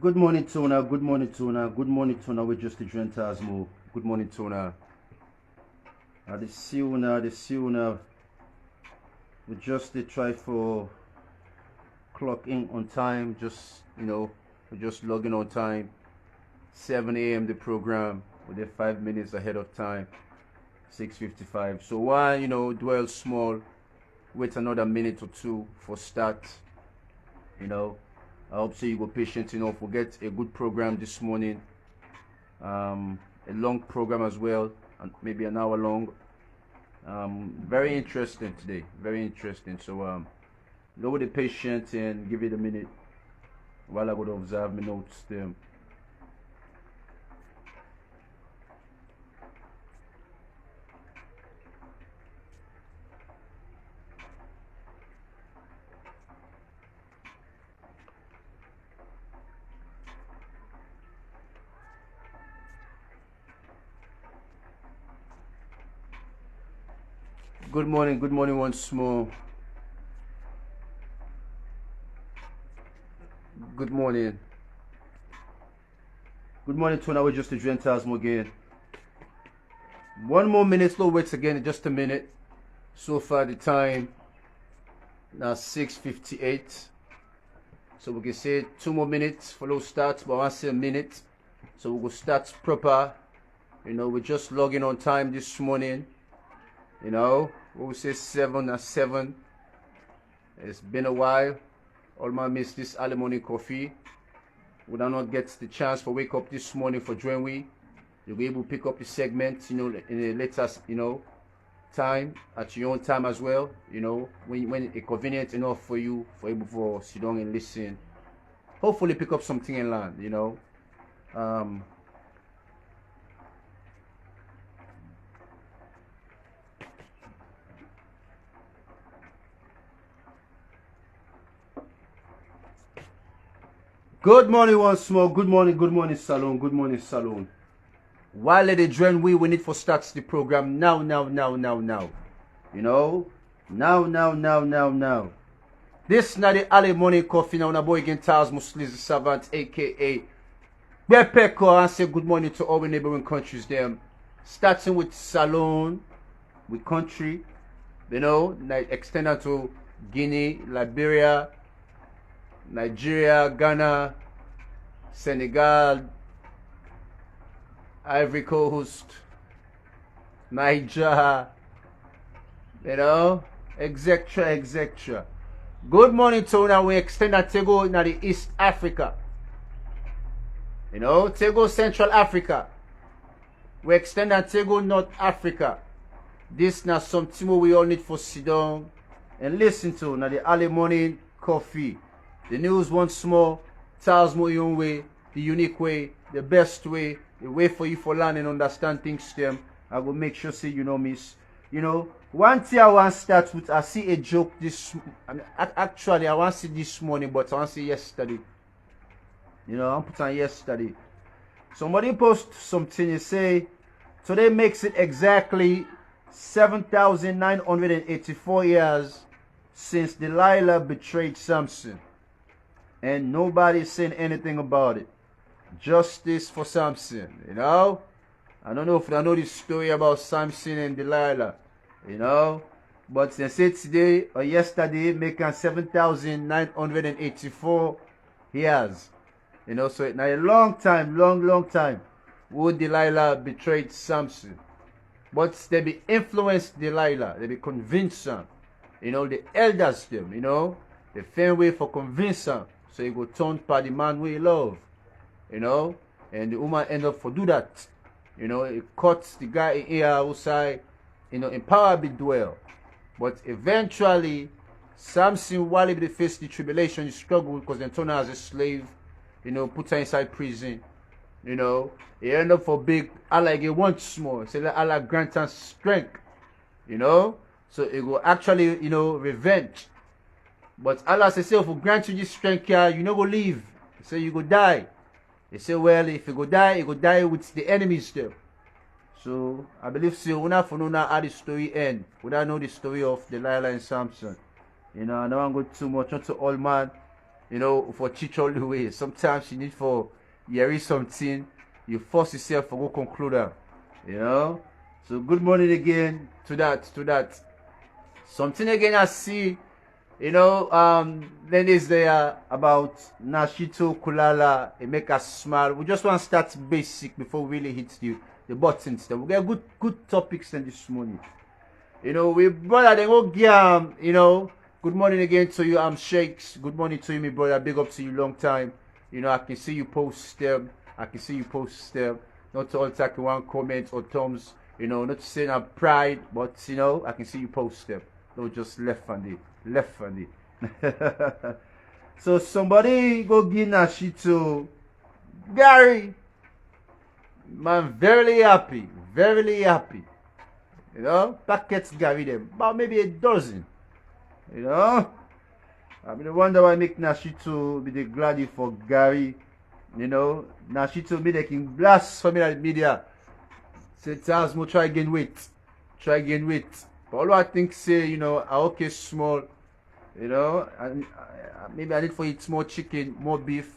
Good morning, Tuna. Good morning, Tuna. Good morning, Tuna. We're just the Trentasmo. Good morning, Tuna. The Siuna. We just try for clock in on time. We're just logging on time. 7 a.m. the program. We're 5 minutes ahead of time. 6:55. So why dwell small? Wait another minute or two for start. I hope so you go patient enough. We'll get a good program this morning. A long program as well, and maybe an hour long. Very interesting today. Very interesting. So go with the patient and give it a minute while I go to observe my notes there. Good morning once more. Good morning, Tuna. We're just the Gentiles again. One more minute, slow waits again in just a minute. So far the time now 6:58. So we can say 2 more minutes for those starts, but I want to say a minute. So we will start proper. We're just logging on time this morning. We'll say 7:07. It's been a while. All my miss this early morning coffee. We do not get the chance for wake up this morning for join we. You'll be able to pick up the segment, in the latest, time at your own time as well. When it's convenient enough for you, for able to sit down and listen. Hopefully pick up something and learn. Good morning once more. Good morning, Salon. Good morning, Salon. While they join we need for starts the program now. Now. Now. This not the early morning coffee now. Boy again, Taz Muslims the Savant, aka Bepeko, and say good morning to all the neighboring countries them. Starting with Salon, with country, extended to Guinea, Liberia, Nigeria, Ghana, Senegal, Ivory Coast, Niger, etc. Good morning to now. We extend that Tego in the East Africa. Tego Central Africa. We extend that Tego North Africa. This now something we all need for sit down and listen to now the early morning coffee. The news once more tells me your own way, the unique way, the best way, the way for you for learn and understand things to them. I will make sure say miss. One thing I want to start with, I see a joke actually I want to see this morning, but I want to see yesterday. I'm put on yesterday. Somebody post something and say today makes it exactly 7,984 years since Delilah betrayed Samson. And nobody's saying anything about it. Justice for Samson, I don't know if I know this story about Samson and Delilah, But they said today or yesterday making 7,984 years. So it's now a long time would Delilah betrayed Samson. But they be influenced Delilah, they be convinced her. The elders them, the fair way for convince her. So he go turn by the man we love, and the woman end up for do that, it cuts the guy in here outside, in power be dwell, but eventually Samson while he face the tribulation, he struggle because they turn her as a slave, put her inside prison, he end up for big Allah get once more, say Allah grant her strength, so it will actually revenge. But Allah says, if we grant you this strength here, you go leave. He say you go die. He say, well, if you go die with the enemies there. So I believe una for know how the story end. We don't know the story of Delilah and Samson. I don't want to go too much onto all man. for teach all the way. Sometimes you need for hear something, you force yourself to go conclude that. So good morning again to that. Something again I see, then is there about Nashito Kulala, it make us smile. We just want to start basic before we really hit the buttons. Then we get good topics then this morning. We brother then go give good morning again to you. I'm Shakes. Good morning to you, my brother. Big up to you long time. I can see you post them. Not all taking one comment or thumbs. Not saying I'm pride, but I can see you post them. No, just left handed. So somebody go give Nashito Gary. Man, very happy. Packets Gary them. About maybe a dozen. I wonder why make Nashito be the glady for Gary. Nashito be making blast for me at the media. Say Tasmo try again weight. But all I think say, I okay small, and maybe I need for eat more chicken, more beef,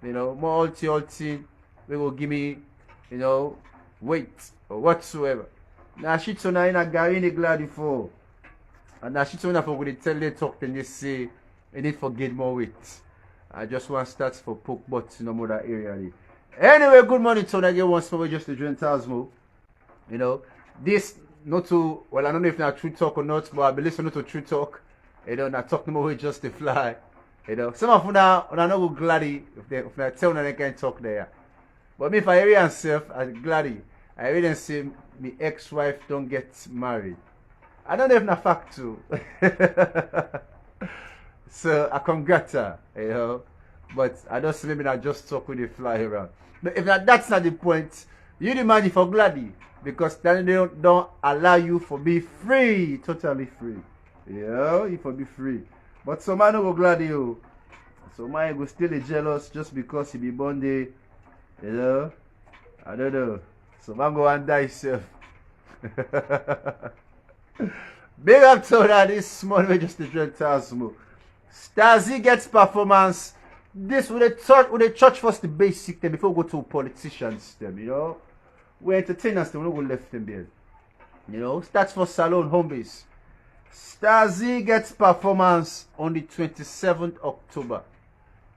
more ulti. They will give me, weight or whatsoever. Nashito na ina Gary in the glady for. And Nashito na for when they tell they talk, then they say they need for gain more weight. I just want stats for poke butts in no more that area. Anyway, good morning to again once more, just to join Tasmo. This not to, well, I don't know if that's true talk or not, but I've been listening to true talk. Not talking more with just the fly. Some of them are not gladdy if they tell them they can't talk there. But me, if I hear myself as gladdy, I really say my ex-wife don't get married. I don't know if that's fact too. So I congrats her, but I don't maybe not just talk with the fly around. But if that's not the point, you demand for gladdy. Because then they don't allow you to be free, totally free. You for be free. But some man go glad you. Some man go still jealous just because he be born there. I don't know. Some man go and die himself. Big up to that this small way just to join Tasmo. Stazzy gets performance. This with the church first the basic them before we go to politicians them, we entertainers, we don't go left them there. Starts for Salon Home Base. Stazzy gets performance on the 27th October.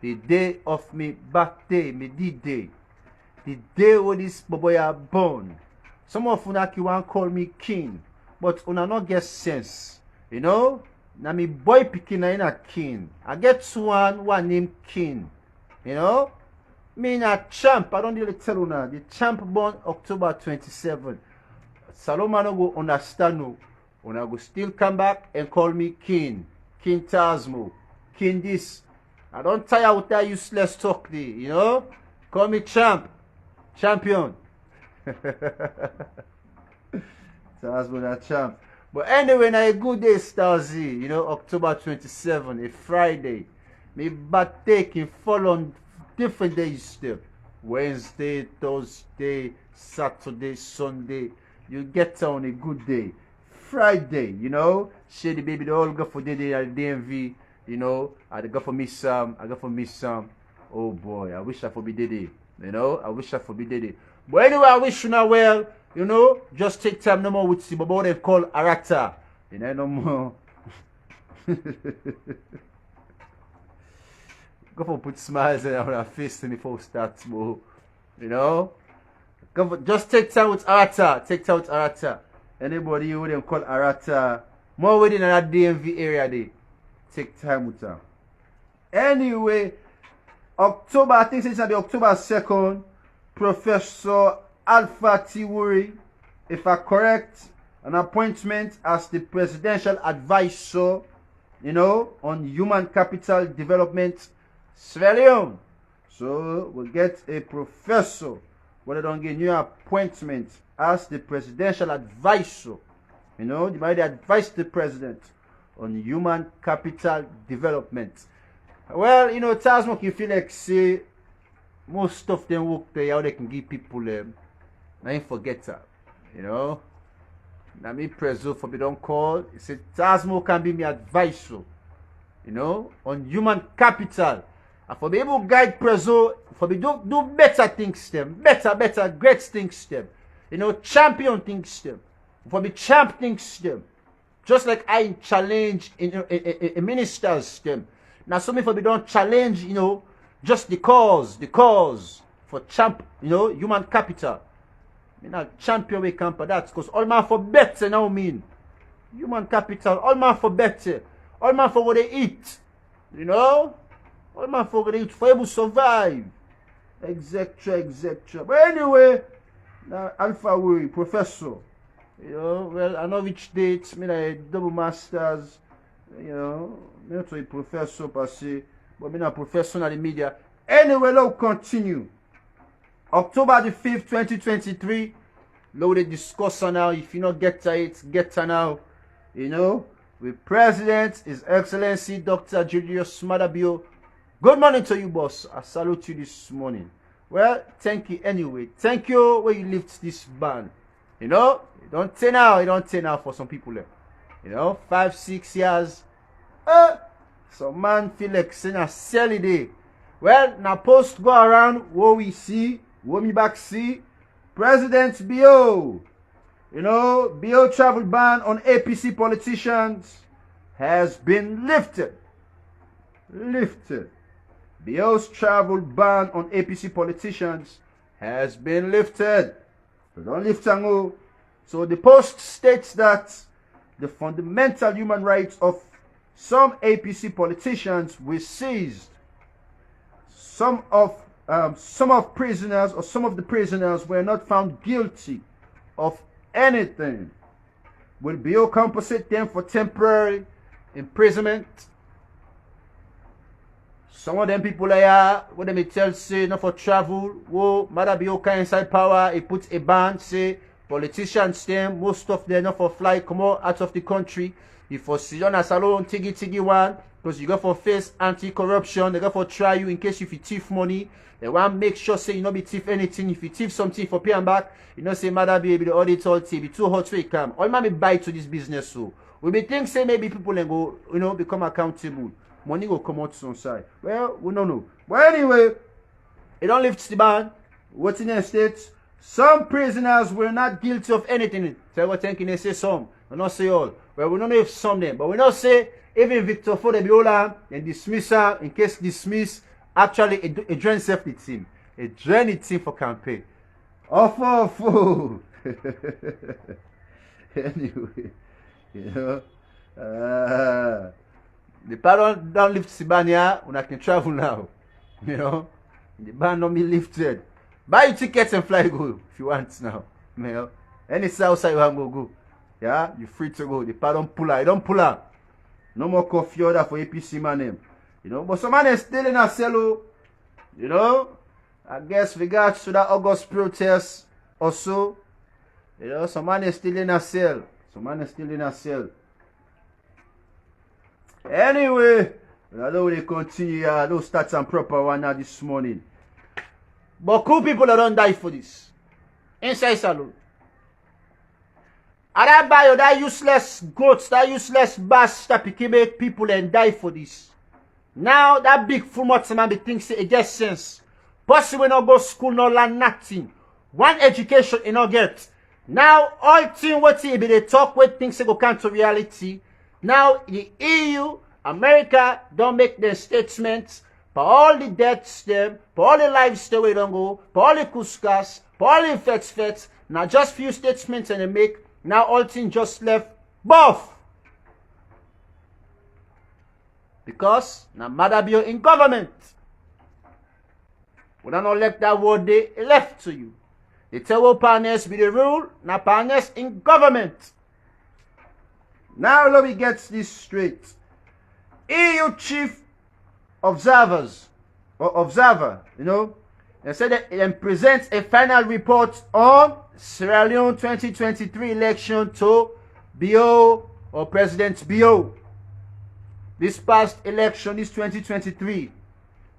The day of me birthday, me D-Day. The day when this boy born. Some of you want call me king, but una not get sense. Na me boy picking na king. I get one named King. Me na champ, I don't really tell you now. The champ born October 27th. Saloma no go understand no. Una go still come back and call me King. King Tasmo. King this. I don't tire with that useless talk there, Call me champ. Champion. Tasmo na champ. But anyway, na a good day, Stazzy. October 27th, a Friday. Me birthday can fall on different days still. Wednesday, Thursday, Saturday, Sunday. You get on a good day. Friday, share the baby, they all go for the day at the DMV, I go for me some. Oh boy, I wish I for be Dede. I wish I for be Dede. But anyway, I wish you now well, just take time no more with see, but what they call Arata. No more. Go for put smiles on our face before we start more. Go for, just take time with Arata. Anybody who them call Arata, more within that DMV area they take time with them. Anyway, October, I think it's the October 2nd, Professor Alpha Tiwuri, if I correct, an appointment as the presidential advisor, on human capital development, Sierra Leone. So we'll get a professor, but they don't get new appointment as the presidential advisor. They might advise the president on human capital development. Well, Tasmo can feel like say most of them work there, how they can give people I ain't forget that. Now me preso for me don't call. He said Tasmo can be my advisor on human capital. And for be able to guide Prezo, for be do better things them, better, great things them. Champion things them. For be champ things them. Just like I challenge in ministers them. Now some for be don't challenge, just the cause for champ, human capital. Champion we camp for that, because all man for better now mean. Human capital, all man for better. All man for what they eat. All man for what they eat, for able to survive. Etc. But anyway, now Alpha Way, professor. Well, I know which dates, me like double masters, me not a professor per se, but me not professional in the media. Anyway, let's continue. October the 5th, 2023. Now they discuss now. If you not get to it, get to now. With President, His Excellency Dr. Julius Madabio. Good morning to you, boss. I salute you this morning. Well, thank you anyway. Thank you when you lift this ban. It don't turn out for some people there. 5, 6 years. Some man feel like saying a silly day. Well, now post go around what we see, what me back see. President Bio. Bio travel ban on APC politicians has been lifted. Bio's travel ban on APC politicians has been lifted. But don't lift and go. So the post states that the fundamental human rights of some APC politicians were seized. Some of the prisoners were not found guilty of anything. Will Bio compensate them for temporary imprisonment? Some of them people are what they may tell say not for travel. Whoa, Mother Bio can inside power. He puts a ban say politicians them most of them not for fly come out of the country. If for Sion as alone tiggy one. Because you go for face anti-corruption, they go for try you in case if you thief money. They want to make sure say you not be thief anything. If you thief something for pay and back, say Mother be able to audit all tea, be too hot so it come. All man be buy to this business so. We be think say maybe people then go, become accountable. Money will come out some side. Well, we don't know. But anyway, it don't lift the ban. What's in the states? Some prisoners were not guilty of anything. So we're thinking they say some. We not say all. Well, we don't know if some them. But we don't say even Victor for the Biola and dismiss her in case dismiss. Actually, it drains safety team. It drains the team for campaign. Awful. Anyway, the ban don't lift Sibania when I can travel now. The ban don't be lifted. Buy your tickets and fly go if you want now. Any south side you want to go. Yeah, you're free to go. The ban don't pull out. It don't pull out. No more coffee order for APC man. But some man is still in a cell. I guess regards to that August protest also. Some man is still in a cell. Anyway, I don't really continue. I don't start some proper one now this morning. But cool people that don't die for this. Inside salon. And that bio, that useless goats, that useless bass that make people and die for this. Now that big full much man be thinks it gets sense. Possibly not go school, no learn nothing. One education you not get. Now all thing what he be they talk with things they go come to reality. Now the EU, America don't make their statements for all the deaths them, for all the lives they way don't go, for all the kuskas, for all the fets. Now just few statements and they make. Now all things just left both. Because now Madabio in government. We don't let that word they left to you. They tell what partners be the rule, now partners in government. Now let me get this straight. EU chief observer, they said that it presents a final report on Sierra Leone 2023 election to Bio or President Bio. This past election is 2023.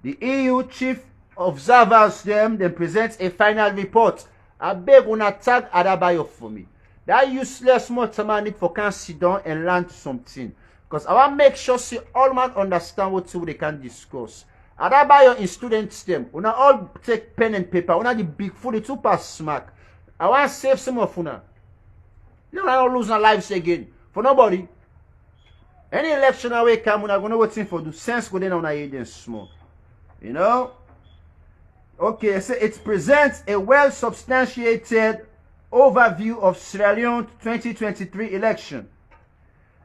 The EU chief observers them presents a final report. I beg una tag Adabayo for me. That useless motorman need for can sit down and learn something. Because I want to make sure see all man understand what they can discuss. And that by your students them, una all take pen and paper, una the big food, the two pass smack. I want to save some of una. You don't want to lose our lives again. For nobody. Any election away come, we're going to wait for the sense go then on a small. You know? Okay, so it presents a well-substantiated overview of Sierra Leone 2023 election.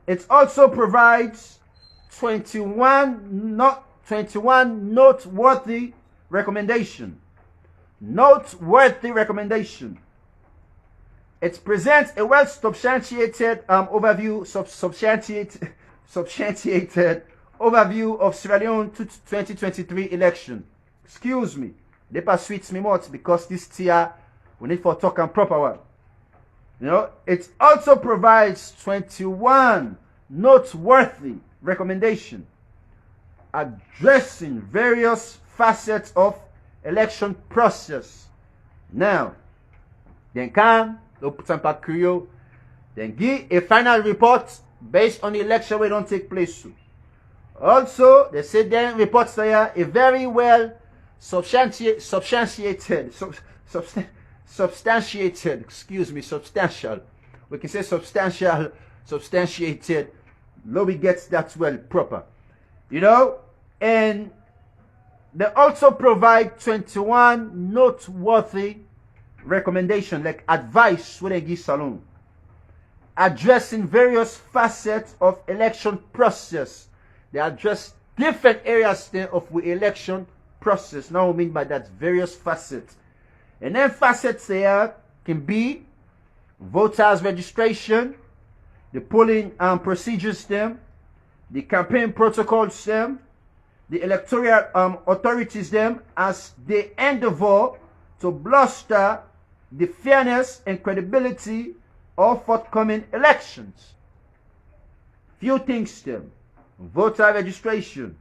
It also provides 21 noteworthy recommendation. Noteworthy recommendation. It presents a well-substantiated overview, substantiated overview of Sierra Leone 2023 election. Excuse me, they pas sweets me much because this tier we need for talk and proper one. You know, it also provides 21 noteworthy recommendation addressing various facets of election process. Now, then come then give a final report based on the election we don't take place soon. Also, they say then reports there a very well substantiated, excuse me, substantial. We can say substantiated. Nobody gets that well proper. You know, and they also provide 21 noteworthy recommendation, like advice when they give salon, addressing various facets of election process. They address different areas of the election process. Now, I mean by that various facets. And then facets there can be voters registration, the polling procedures them, the campaign protocols them, the electoral authorities them, as they endeavor to bolster the fairness and credibility of forthcoming elections. Few things them: voter registration,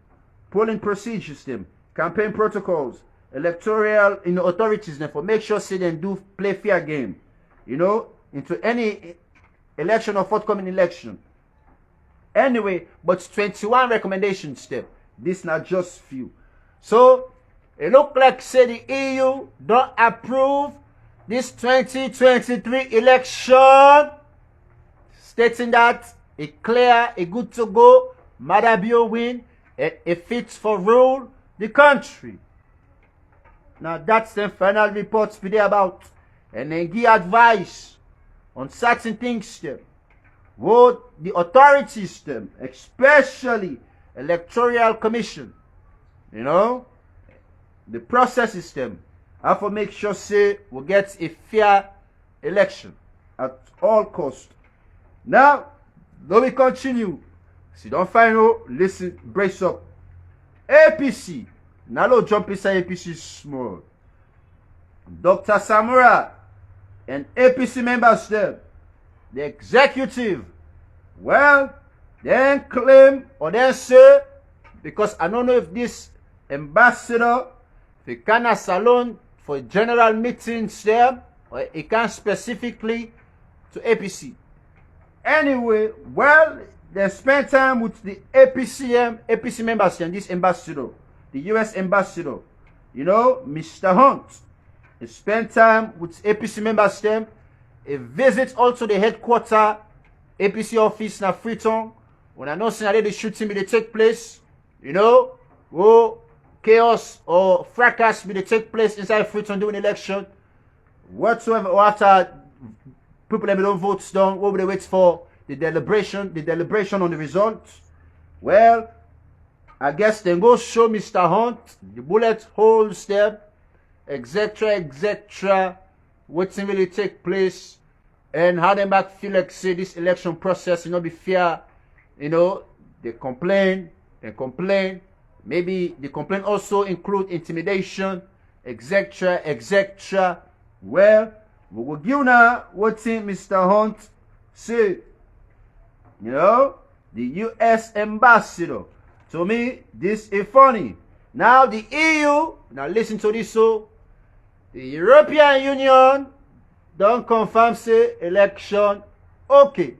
polling procedures them, campaign protocols, electoral authorities them, for make sure say they do play fair game, you know, into any election or forthcoming election. Anyway, but 21 recommendations them. This not just few. So it look like say the EU don't approve this 2023 election, stating that it clear, it good to go, Madabio win, it fits for rule the country. Now that's the final reports today about, and then give advice on certain things them. What the authorities them, especially electoral commission, you know, the process system, have to make sure say we get a fair election at all costs. Now, let me continue. See, don't find no, listen, brace up. APC, now don't jump inside APC small. Dr. Samura and APC members there, the executive, well, then claim or then say, because I don't know if this ambassador, if he can salon for general meetings there, or he can specifically to APC. Anyway, well, they spend time with the APC members and this ambassador, the US ambassador, you know, Mr. Hunt. He spent time with APC members them. He visits also the headquarters APC office in Freetown. When I know the shooting will take place, you know, chaos or fracas will take place inside Freetown during election. Whatsoever, or after people that don't vote down, what will they wait for? The deliberation on the results. Well, I guess then go show Mr. Hunt the bullet holes there, etc., what's really take place, and how them back feel like say this election process, you know, be fair. You know, they complain. Maybe the complaint also include intimidation, etc. Well, we will give now what Mr. Hunt said. You know, the US ambassador. To me, this is funny. Now the EU, now listen to this. So the European Union don't confirm say election okay.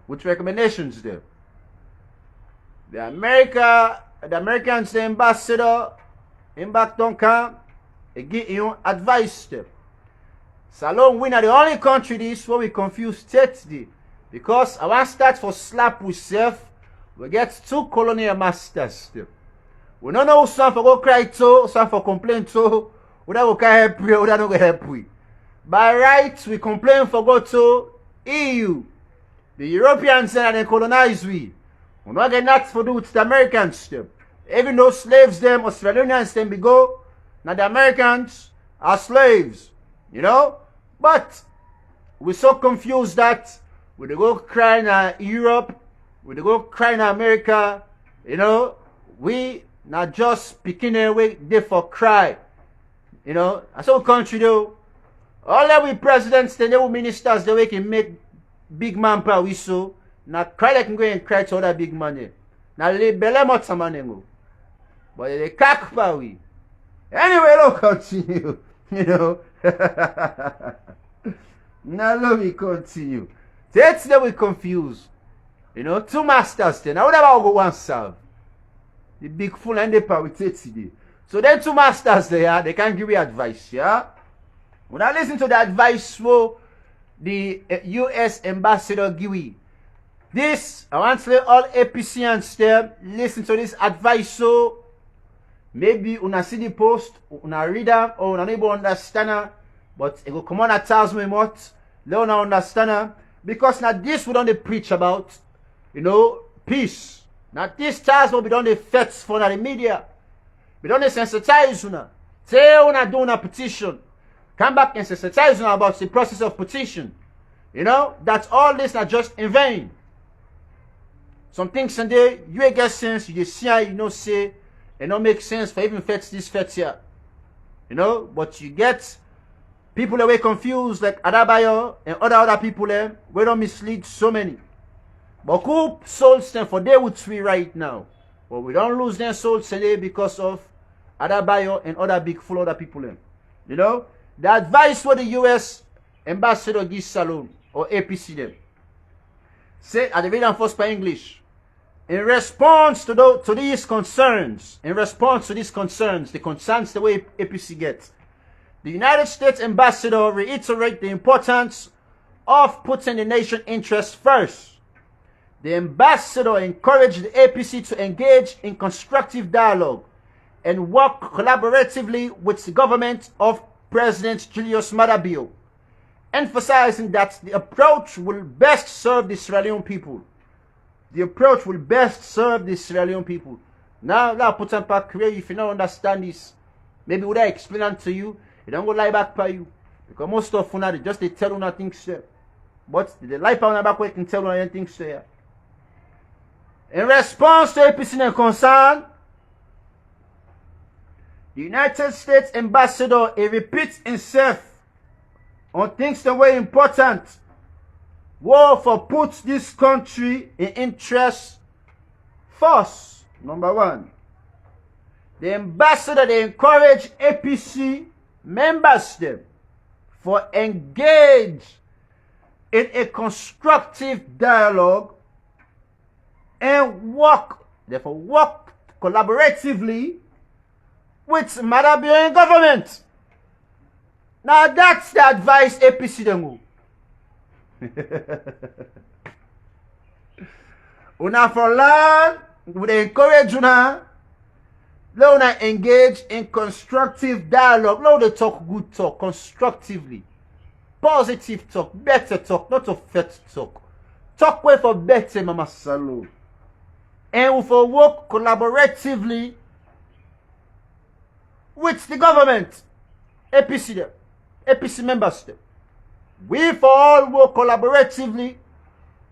with recommendations there. The Americans, the ambassador, in back don't come, they give you advice there. Salon, we are the only country this where we confuse states there. Because I want to start for slap with self, we get 2 colonial masters there. We don't know who some for go cry to, some for complain to, who that can help you, who that don't help you. By right, we complain for go to EU. The Europeans and they colonize we. We don't get nothing for do with the Americans them. Even though slaves them, Australians them be go, now the Americans are slaves. You know? But we're so confused that we go cry in Europe, we go cry in America, you know, we not just picking away there for cry. You know, that's our country though. All that we presidents, the new ministers, the way can make big man power we so. Now cry like can go and cry to other big money. Now they belly much some money go. But they cack power we. Anyway, let's continue. You know. Now let me continue. That's that we confuse. You know, 2 masters then. Now what about go one serve? The big fool and the power with today. So then 2 masters there, they can give you advice, yeah? When I listen to the advice for the US ambassador give you, this, I want to let all APCians there listen to this advice so maybe una see the post, una read them, or una able understand her, but it will come on at tells me what, let una understand her, because now this we don't preach about, you know, peace. Now this tells what we don't fetch for the media. We don't sensitize una. Say una do una petition. Come back and sensitize una about the process of petition. You know, that all this are just in vain. Some things Sunday, you get sense, you see how you know say, it don't make sense for even fetch this fetch here. You know, but you get people that were confused like Adabayo and other people there, we don't mislead so many. But who souls them for they would free right now? But we don't lose their souls today because of Adabayo and other big full other people there. You know, the advice for the US ambassador gives Salon or APC them. Say at the read and first by English. In response to these concerns, the concerns the way APC gets, the United States ambassador reiterates the importance of putting the nation's interests first. The ambassador encouraged the APC to engage in constructive dialogue and work collaboratively with the government of President Julius Maada, emphasizing that the approach will best serve the Sierra Leone people. The approach will best serve the Sierra Leone people. Now put on back here, if you don't understand this, maybe would I explain it to you? It don't go lie back by you. Because most of you just they tell you nothing, sir. But the lie back where can tell you anything, sir. In response to APC concern, the United States ambassador repeats himself on things that were important. War for puts this country in interest first. Number 1. The ambassador they encourage APC members them for engage in a constructive dialogue and work collaboratively with Madabian government. Now that's the advice APC them. Una for land, we encourage una. Let una engage in constructive dialogue. Let una talk good talk, constructively. Positive talk, better talk, not a fat talk. Talk way for better, Mama Salo. And we for work collaboratively with the government. APC members. We for all work collaboratively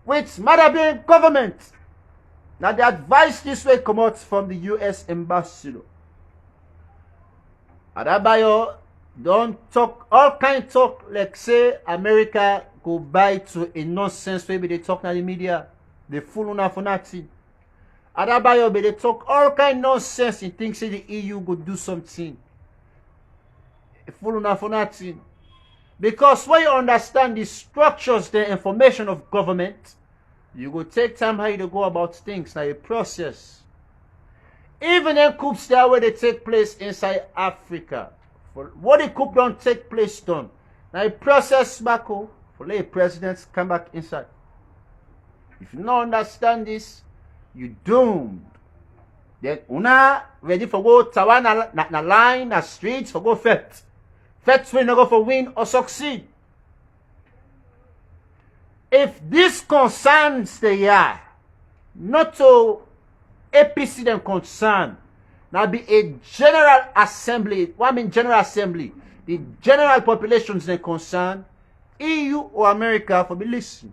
with Madabian government. Now the advice this way come out from the US ambassador. Adabayo don't talk all kind of talk like say America go by to a nonsense maybe they talk in the media. They fool una for nothing. Adabayo but they talk all kind of nonsense and think say the EU go do something. They fool una for nothing. Because when you understand the structures, the information of government, You go take time how you to go about things. Now a process. Even them coups there where they take place inside Africa. For what the coup don't take place done. Now a process back home for let presidents come back inside. If you don't understand this, you doomed. Then una ready for go Tawan na line, na streets for go fet. Fet will not go for win or succeed. If this concerns the year, not to APC them concern, now be a general assembly. What I mean general assembly? The general populations they concern, EU or America for be listening.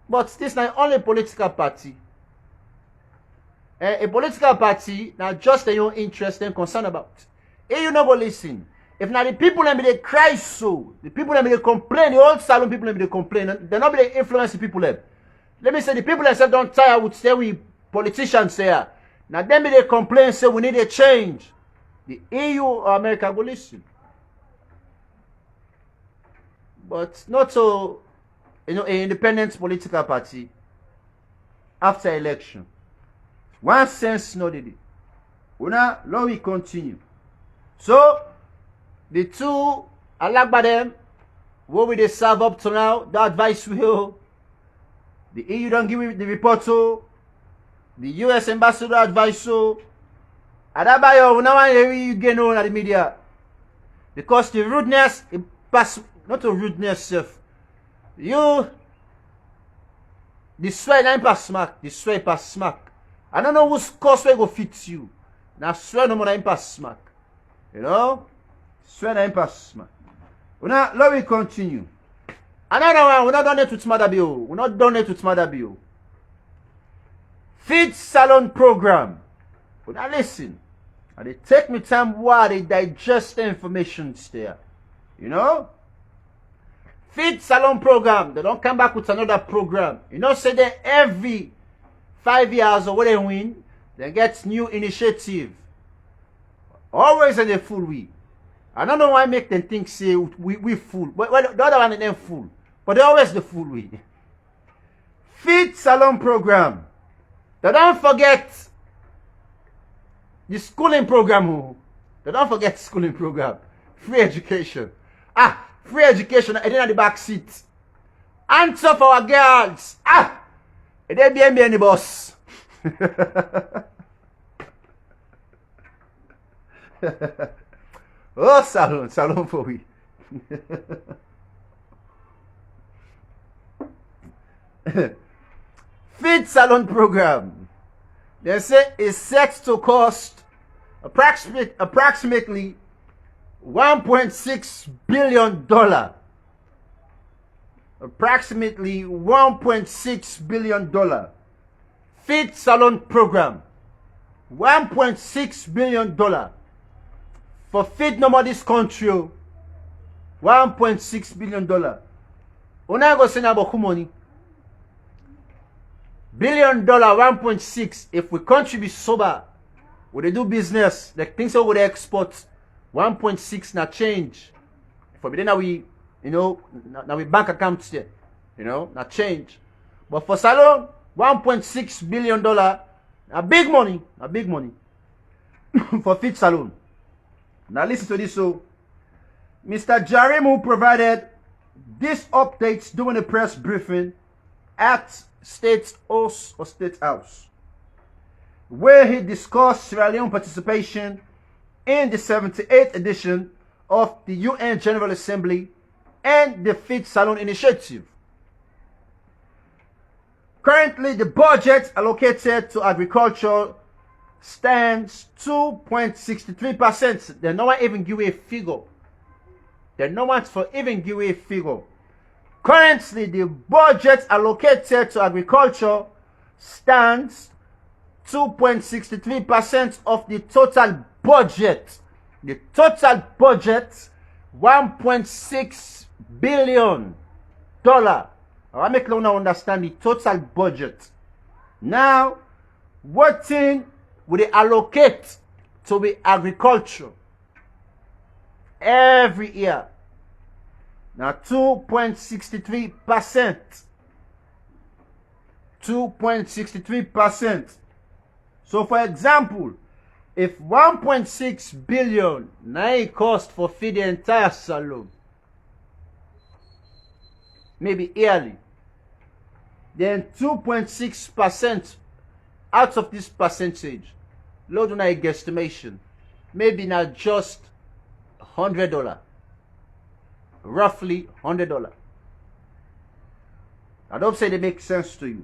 But this not only political party. A political party now just their own interest and concern about. EU no go listen. If now the people them be they cry so, the people them be they complain, the old salon people them be they complain, they're not be they influence the people them. Let me say the people themselves don't tire would stay with politicians there. Now them be they complain say we need a change. The EU or America go listen. But not so an independent political party after election. One sense no did it. Una now we continue. So the two alagba them what will they serve up to now? The advice will. The EU don't give the report so. The US ambassador advice so. Adabayo now you get on at the media. Because the rudeness it pass not a rudeness self. You the swear nine pass smack, the swear pass smack. I don't know whose course will go fit you. Now swear no more nine pass smack. You know? Swear nine pass smack. Now let me continue. Another one, we're not done it with Motherbill. We're not done it with Motherbill. Feed salon program. Now listen. And they take me time while they digest the information there. You know? Feed salon program. They don't come back with another program. You know, say that every 5 years or what they win, they get new initiative. Always in the full we. I don't know why make them think say we fool. But well, the other one is them fool. But they always the fool we. Feed salon program. They don't forget the schooling program. Oh. They don't forget the schooling program. Free education. Free education. I didn't have the back seat. Answer for our girls. It didn't be any boss. Oh, salon for we. Feed salon program. They say it's set to cost approximately $1.6 billion. Approximately $1.6 billion. Feed salon program. $1.6 billion. For feed no more this country. $1.6 billion. Una go say na about money. $1 billion, 1.6. If we country be sober, we they do business, like things that we they export, 1.6 na change. For then we, you know, now we bank accounts there, you know, na change. But for salon, $1.6 billion, a big money, for feed salon. Now listen to this. So, Mr. Jarimu provided these updates during a press briefing at State House, where he discussed Sierra Leone participation in the 78th edition of the UN General Assembly and the Feed Salon Initiative. Currently, the budget allocated to agriculture stands 2.63%. They no one even give a figure. They no one for even give a figure. Currently, the budget allocated to agriculture stands 2.63% of the total budget. The total budget, $1.6 billion. I make you understand the total budget. Now, what thing would they allocate to the agriculture every year? Now, 2.63%. 2.63%. So for example, if 1.6 billion now cost for feed the entire saloon, maybe yearly, then 2.6% out of this percentage, load on a guesstimation, maybe not just $100, roughly $100. I don't say they make sense to you.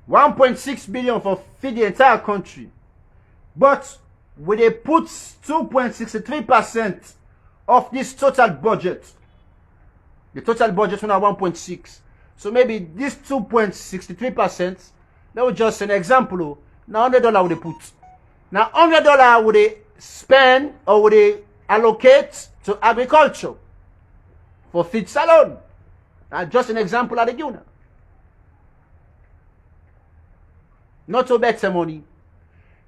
1.6 billion for feed the entire country, but when they put 2.63% of this total budget, the total budget is 1.6. So maybe this 2.63%, that was just an example. Now $100 would they put. Now $100 would they spend or would they allocate to agriculture for feed salon. Now just an example of the give. Not to better money.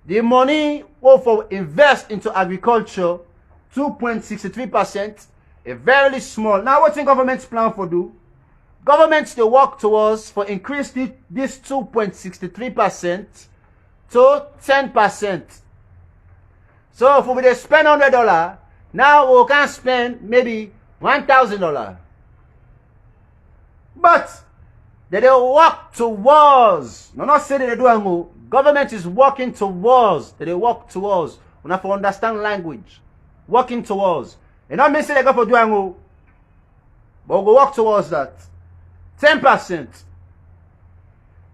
The money will for invest into agriculture, 2.63%, a very small. Now what the government's plan for do? Governments they work towards for increase this 2.63% to 10%. So if we spend $100, now we can spend maybe $1,000. But they work towards. No, not say that they do ango. Government is working towards. They work towards. We have to understand language. Working towards. You know me say they go for do ango. But we work towards that. 10%.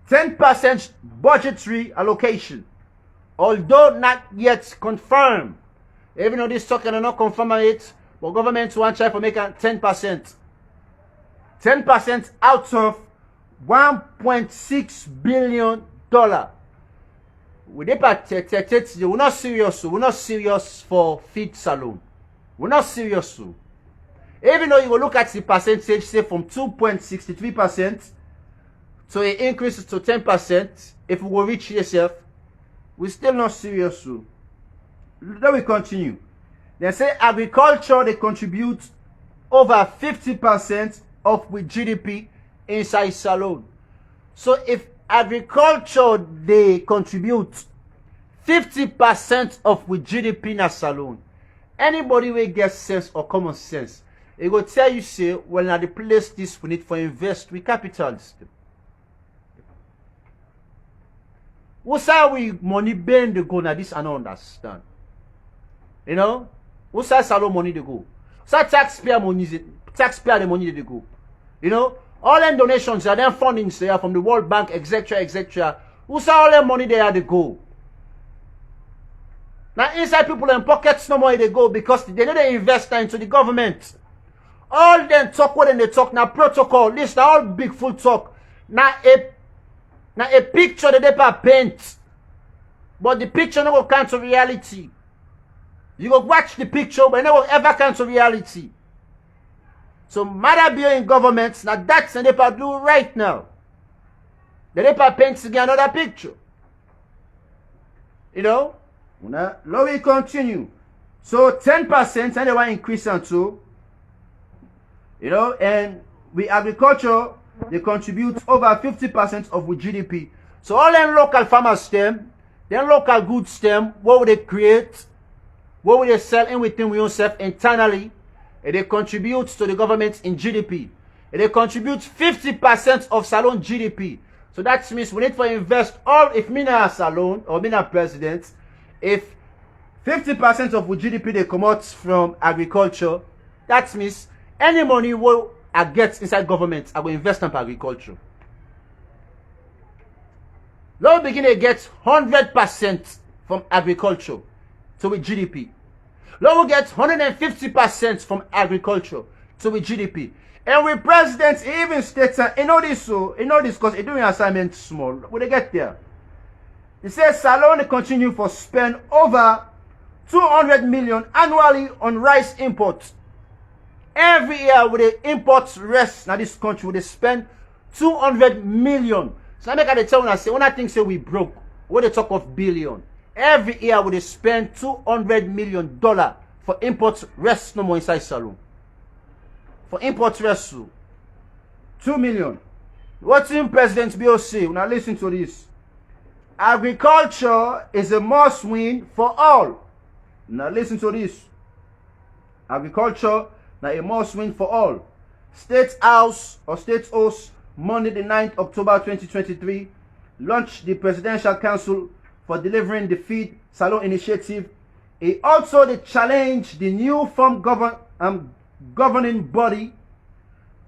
10% budgetary allocation. Although not yet confirmed. Even though this talking are not confirming it, but government want try for making 10%. 10% out of $1.6 billion. We're not serious. We're not serious for feed salon. We're not serious. Even though you will look at the percentage, say from 2.63% to an increase to 10%, if we will reach yourself, we're still not serious. Then we continue. They say agriculture, they contribute over 50% of with GDP inside salon. So if agriculture, they contribute 50% of with GDP in a salon, anybody will get sense or common sense, it will tell you, say, well, now the place this we need for invest with capitals. What's how we money bend the go now? This I don't understand. You know? What's how salon money they go? So taxpayer the money they go. You know? All them donations are them fundings there from the World Bank, etc., etc. Who's all them money they are they go? Now inside people in pockets no more they go because they know they invest into the government. All them talk what they talk now protocol. This all big full talk. Now a picture that they paint, but the picture never come to reality. You go watch the picture, but it never ever come to reality. So matter be in governments, now that's what they do right now. The paper paints again another picture. You know? Now we continue. So 10% and they want increase on too. You know, and with agriculture, they contribute over 50% of with GDP. So all them local farmers them local goods them, what would they create? What would they sell in within we ourselves internally? And they contribute to the government in GDP. And they contribute 50% of salon GDP. So that means we need to invest all, if me na salon or me na president, if 50% of GDP they come out from agriculture, that means any money will I get inside government, I will invest in agriculture. Now we begin to get 100% from agriculture to with GDP. Now we get 150% from agriculture to with GDP. And with presidents, even states, you know this because they're doing assignment small. When they get there, it says Salon continue for spend over 200 million annually on rice imports. Every year with the imports rest now this country they spend 200 million. So I make a tell when I say when I think say we broke, when they talk of billion. Every year we they spend $200 million for imports rest no more inside salon. For imports rest 2 million. What's in President Bill say? Now listen to this. Agriculture is a must-win for all. Now listen to this. Agriculture now a must-win for all. State House or State House Monday the 9th October 2023 launched the Presidential Council for Delivering the Feed Salon Initiative. It also challenged the new formed governing body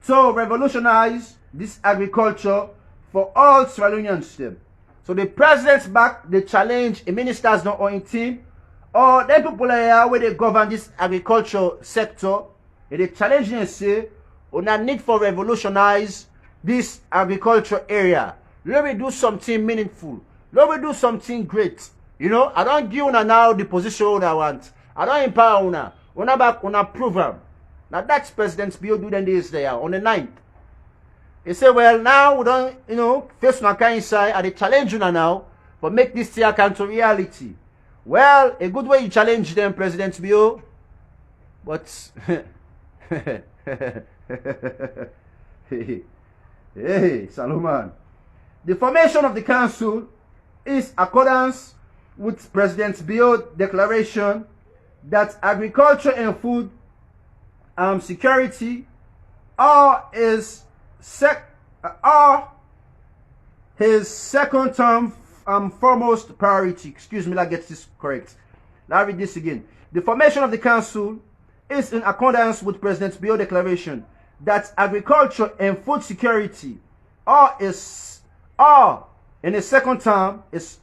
to revolutionize this agriculture for all Sierra Leoneans. So the president's back, they challenge a minister's not on team, or them people here where they govern this agriculture sector, they challenge and say, on a need for revolutionize this agriculture area. Let me do something meaningful. Let me do something great. You know, I don't give una now the position I want. I don't empower una. Una back on a program. Now that's President Bill do them this there on the 9th. He said, well, now we don't, you know, face my kind side and they challenge you now for make this thing come to reality. Well, a good way you challenge them, President Bill. But hey, Salomon. The formation of the council is accordance with President Bill's declaration that agriculture and food security are his second term foremost priority. Excuse me, let's get this correct. Let's read this again. The formation of the council is in accordance with President Bill's declaration that agriculture and food security are in the second term is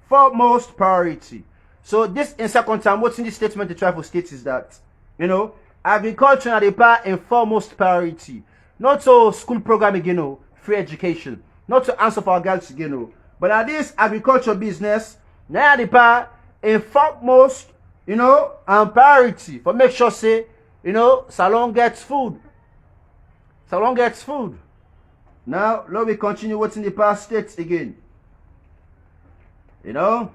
foremost priority. So this in second term, what's in this statement the tribal states is that, you know, agriculture are the part in foremost priority. Not to school program again, you know, free education. Not to answer for our girls again, you know, but at this agriculture business, now the part in foremost, you know, and priority for make sure say, you know, Salon gets food. Salon gets food. Now, let me continue what's in the past states again. You know,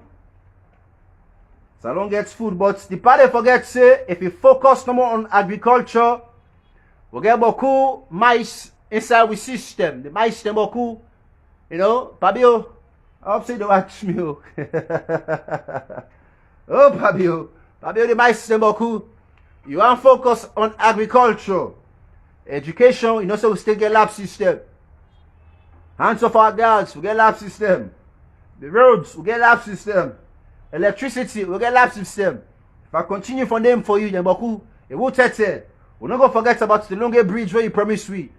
Salon gets food, but the party forget say, if you focus no more on agriculture, we get beaucoup mice inside the system. The mice them beaucoup, you know, Pabio, I hope say they watch me. Oh, Pabio, the mice them beaucoup. You want to focus on agriculture. Education, you know, so we still get lab system. Hands off our girls, we get lab system. The roads, we get lab system. Electricity, we get lab system. If I continue for them for you, then Baku, it will tell you. We're not going to forget about the longer bridge where you promised we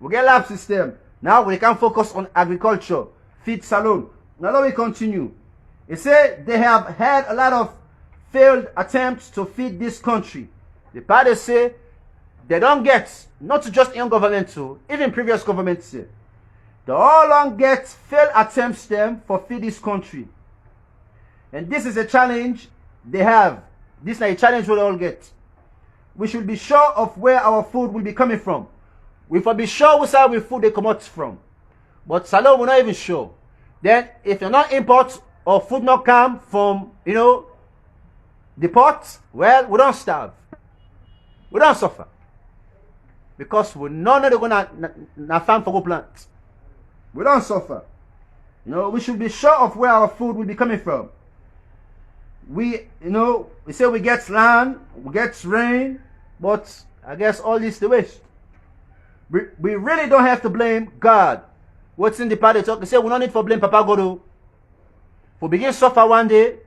get lab system. Now we can focus on agriculture, feed salon. Now let me continue. It said they have had a lot of failed attempts to feed this country. The party say they don't get, not just young government too, even previous governments say, they all don't get failed attempts them for feed this country. And this is a challenge they have. This is a challenge we all get. We should be sure of where our food will be coming from. We should be sure where our food they come out from. But Salon, we're not even sure. Then, if you're not import or food not come from, you know, the port, well, we don't starve. We don't suffer. Because we know they're going to farm for go plant. We don't suffer. You know, we should be sure of where our food will be coming from. We, you know, we say we get land, we get rain, but I guess all this the waste. We really don't have to blame God. What's in the party talk? They say we don't need to blame Papa Godo. If we begin suffer one day,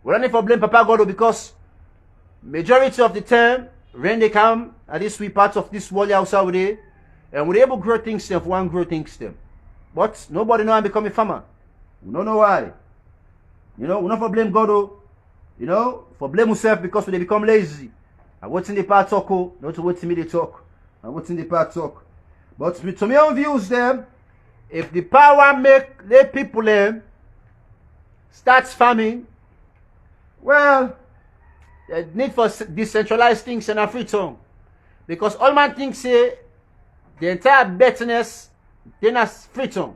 we don't need to blame Papa Godo because majority of the time, rain they come at this sweet parts of this world outside with it, and we're able to grow things them, one grow things them. But nobody know I become a farmer. We don't know why. You know, we not for blame God, you know, for blame yourself because they become lazy. And what's in the part talk, not what's in me they talk. And what's in the part talk. But to me own views them, if the power make the people starts farming, well, the need for decentralized things in a free tongue. Because all man things say the entire betterness they're not free tongue.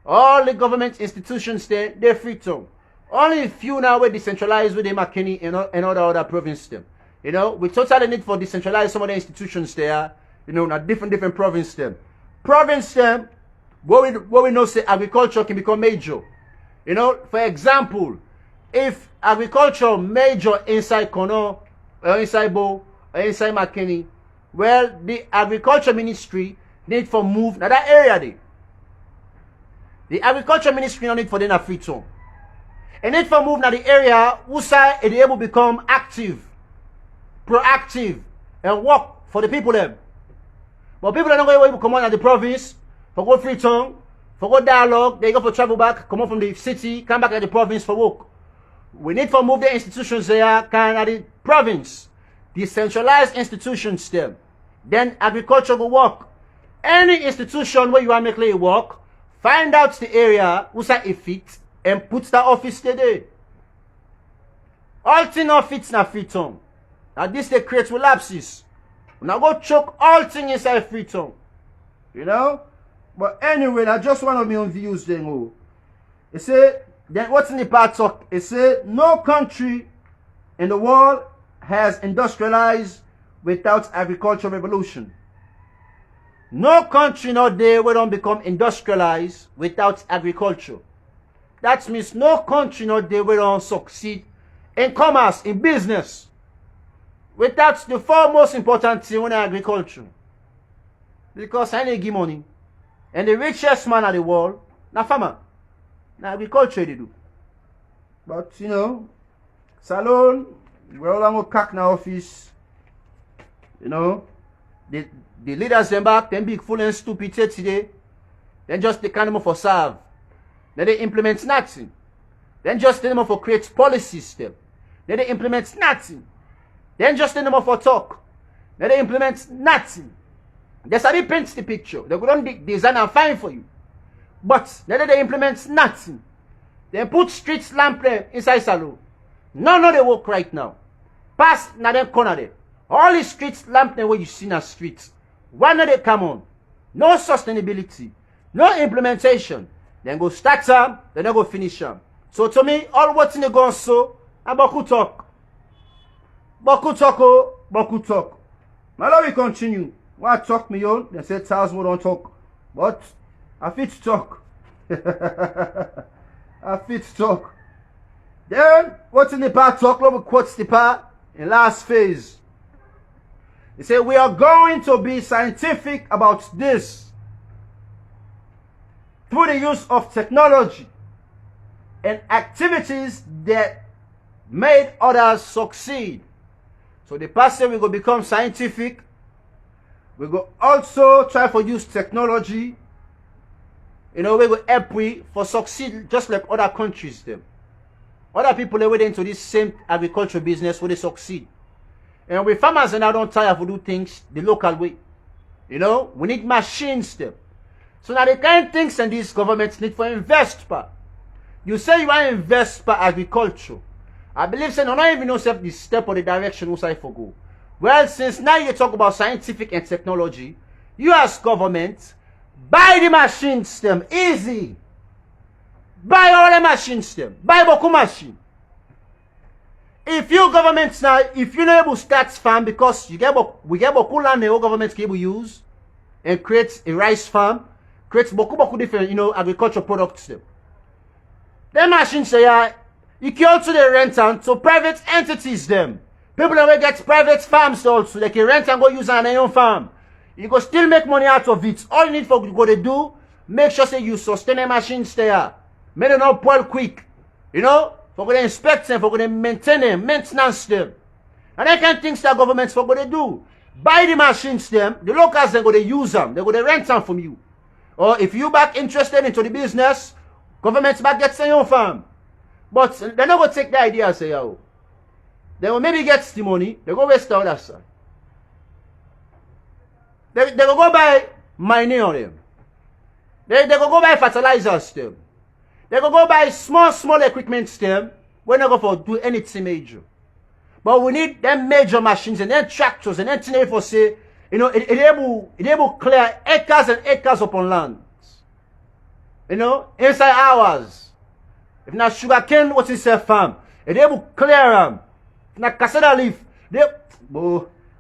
All the government institutions they're free tongue. Only a few now were decentralized with the McKinney and all other provinces them. You know, we totally need for decentralize some of the institutions there, you know, not different provinces them. Province them, what we know say agriculture can become major. You know, for example, if agriculture major inside Kono, or inside Bo, or inside McKinney, well, the agriculture ministry need for move now that area there. The agriculture ministry don't need for them a free zone. It need for move now the area who say it able to become active, proactive, and work for the people them. But people are not going to come on at the province for go free tongue, for go dialogue, they go for travel back, come on from the city, come back at the province for work. We need to move the institutions there, can at the province. Decentralized institutions them. Then agriculture will work. Any institution where you want to make it work, find out the area who say it fit and put that office there. All things not fits na free tongue. Now this they create relapses. Now go choke all things inside free tongue. You know? But anyway, I just want to be on views then. Oh. It say, then what's in the part talk? It say, no country in the world has industrialized without agricultural revolution. No country not there will don't become industrialized without agriculture. That means no country not there will don't succeed in commerce, in business, without the four most important thing in agriculture. Because I need give money. And the richest man in the world, na farmer. Na agriculture they do. But you know, Salon, we're all going to cack na office. You know, the leaders them back, them big full and stupid today. Then just the kind of for serve. Then they implement nothing. Then just the them for create policy system. Then they implement nothing. Then just the them for talk. Then they implement nothing. They sabi paint the picture. They go on design and fine for you. But then they implement nothing. They put street lamp there inside Salon. None of they work right now. Pass na them corner there. All the street lamp there where you see in the streets. One of they come on. No sustainability. No implementation. Then go start them. Then they go finish them. So to me, all what's in the gun so, and Boku talk. Boku talk, oh, Boku talk. Now let me continue. What talk me on? They say Charles will don't talk. But I fit talk. I fit talk. Then what's in the part talk? Let me quote the part in last phase. He said, we are going to be scientific about this through the use of technology and activities that made others succeed. So the pastor will go become scientific. We go also try to use technology. You know, we go help we for succeed just like other countries them. Other people they went into this same agriculture business where they succeed. And we farmers and I don't tire to do things the local way. You know, we need machines them. So now the kind of things and these governments need for invest per. You say you want to invest per agriculture. I believe say no not even know the step or the direction we say for go. Well, since now you talk about scientific and technology, you as government, buy the machines them easy. Buy all the machines them. Buy boku machine. If you government now, if you not able to start farm because we get boku land the whole government can able use and create a rice farm, create boku different, you know, agricultural products them. The machines say you can also they rent them to private entities them. People that will get private farms also, they can rent and go use on their own farm. You go still make money out of it. All you need for go to do, make sure say you sustain the machines there. Make them not spoil quick. You know, for go to inspect them, for go to maintain them, maintenance them. And that kind of things that governments for go to do. Buy the machines them, the locals they go to use them, they go to rent them from you. Or if you back interested into the business, governments back get their own farm. But they're not going to take the idea and say, oh. They will maybe get the money, they go waste the other side. They will go buy mining on them. They will go buy fertilizers them. They will go buy small equipment them. We're not going to do anything major. But we need them major machines and then tractors and then things for say, you know, it able clear acres and acres upon lands. You know, inside hours. If not sugarcane, what's in farm? It able clear them. Na cassava leaf, they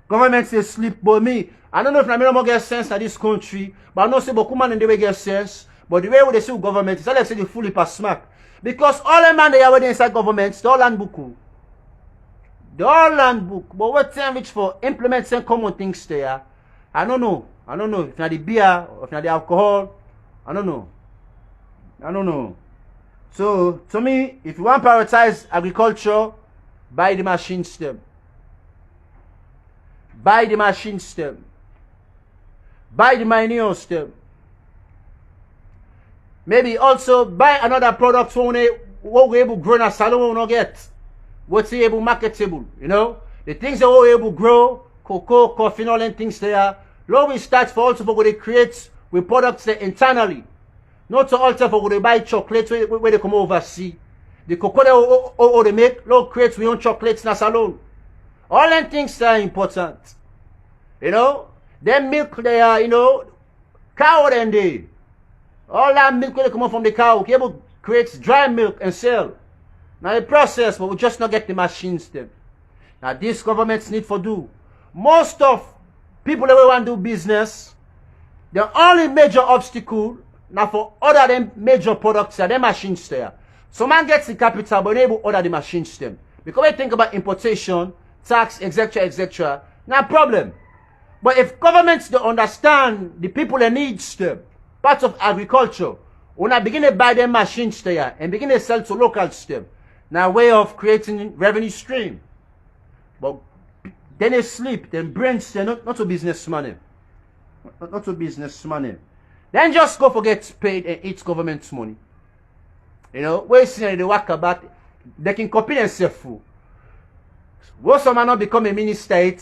government say sleep, but me, I don't know if I don't get sense in this country, but I know say boku man and they will get sense. But the way they see government, it's like say they fully pass smack. Because all the man they are inside government, they all land book. They all land book. But what time which for implement some common things there? I don't know. I don't know. If not the beer, or if not the alcohol, I don't know. I don't know. So, to me, if you want to prioritize agriculture, buy the machine stem. Buy the machine stem. Buy the manure stem. Maybe also buy another product what we're able to grow in a salon we not get. What's able marketable, you know? The things that we're able to grow, cocoa, coffee, all them things there. Now we start for also for they create with products there internally. Not to alter for they buy chocolate where they come overseas. The cocoa they make, now create we own chocolates in a salon. All them things are important. You know? Them milk they are, you know, cow them they. All that milk when they come out from the cow, we able to create dry milk and sell. Now the process, but we just not get the machines them. Now this governments need for do. Most of people that want to do business, the only major obstacle now for other them major products are the machines there. So man gets the capital, but able to order the machines them. Because we think about importation, tax, etc., etc., no problem. But if governments don't understand the people that needs them, parts of agriculture, when I begin to buy them machines there and begin to sell to local them, now way of creating revenue stream. But then they sleep, then brains they not to business money. Not to business money. Then just go forget paid and eat government's money. You know, where see they work about, they can copy themselves full. What some man not become a minister,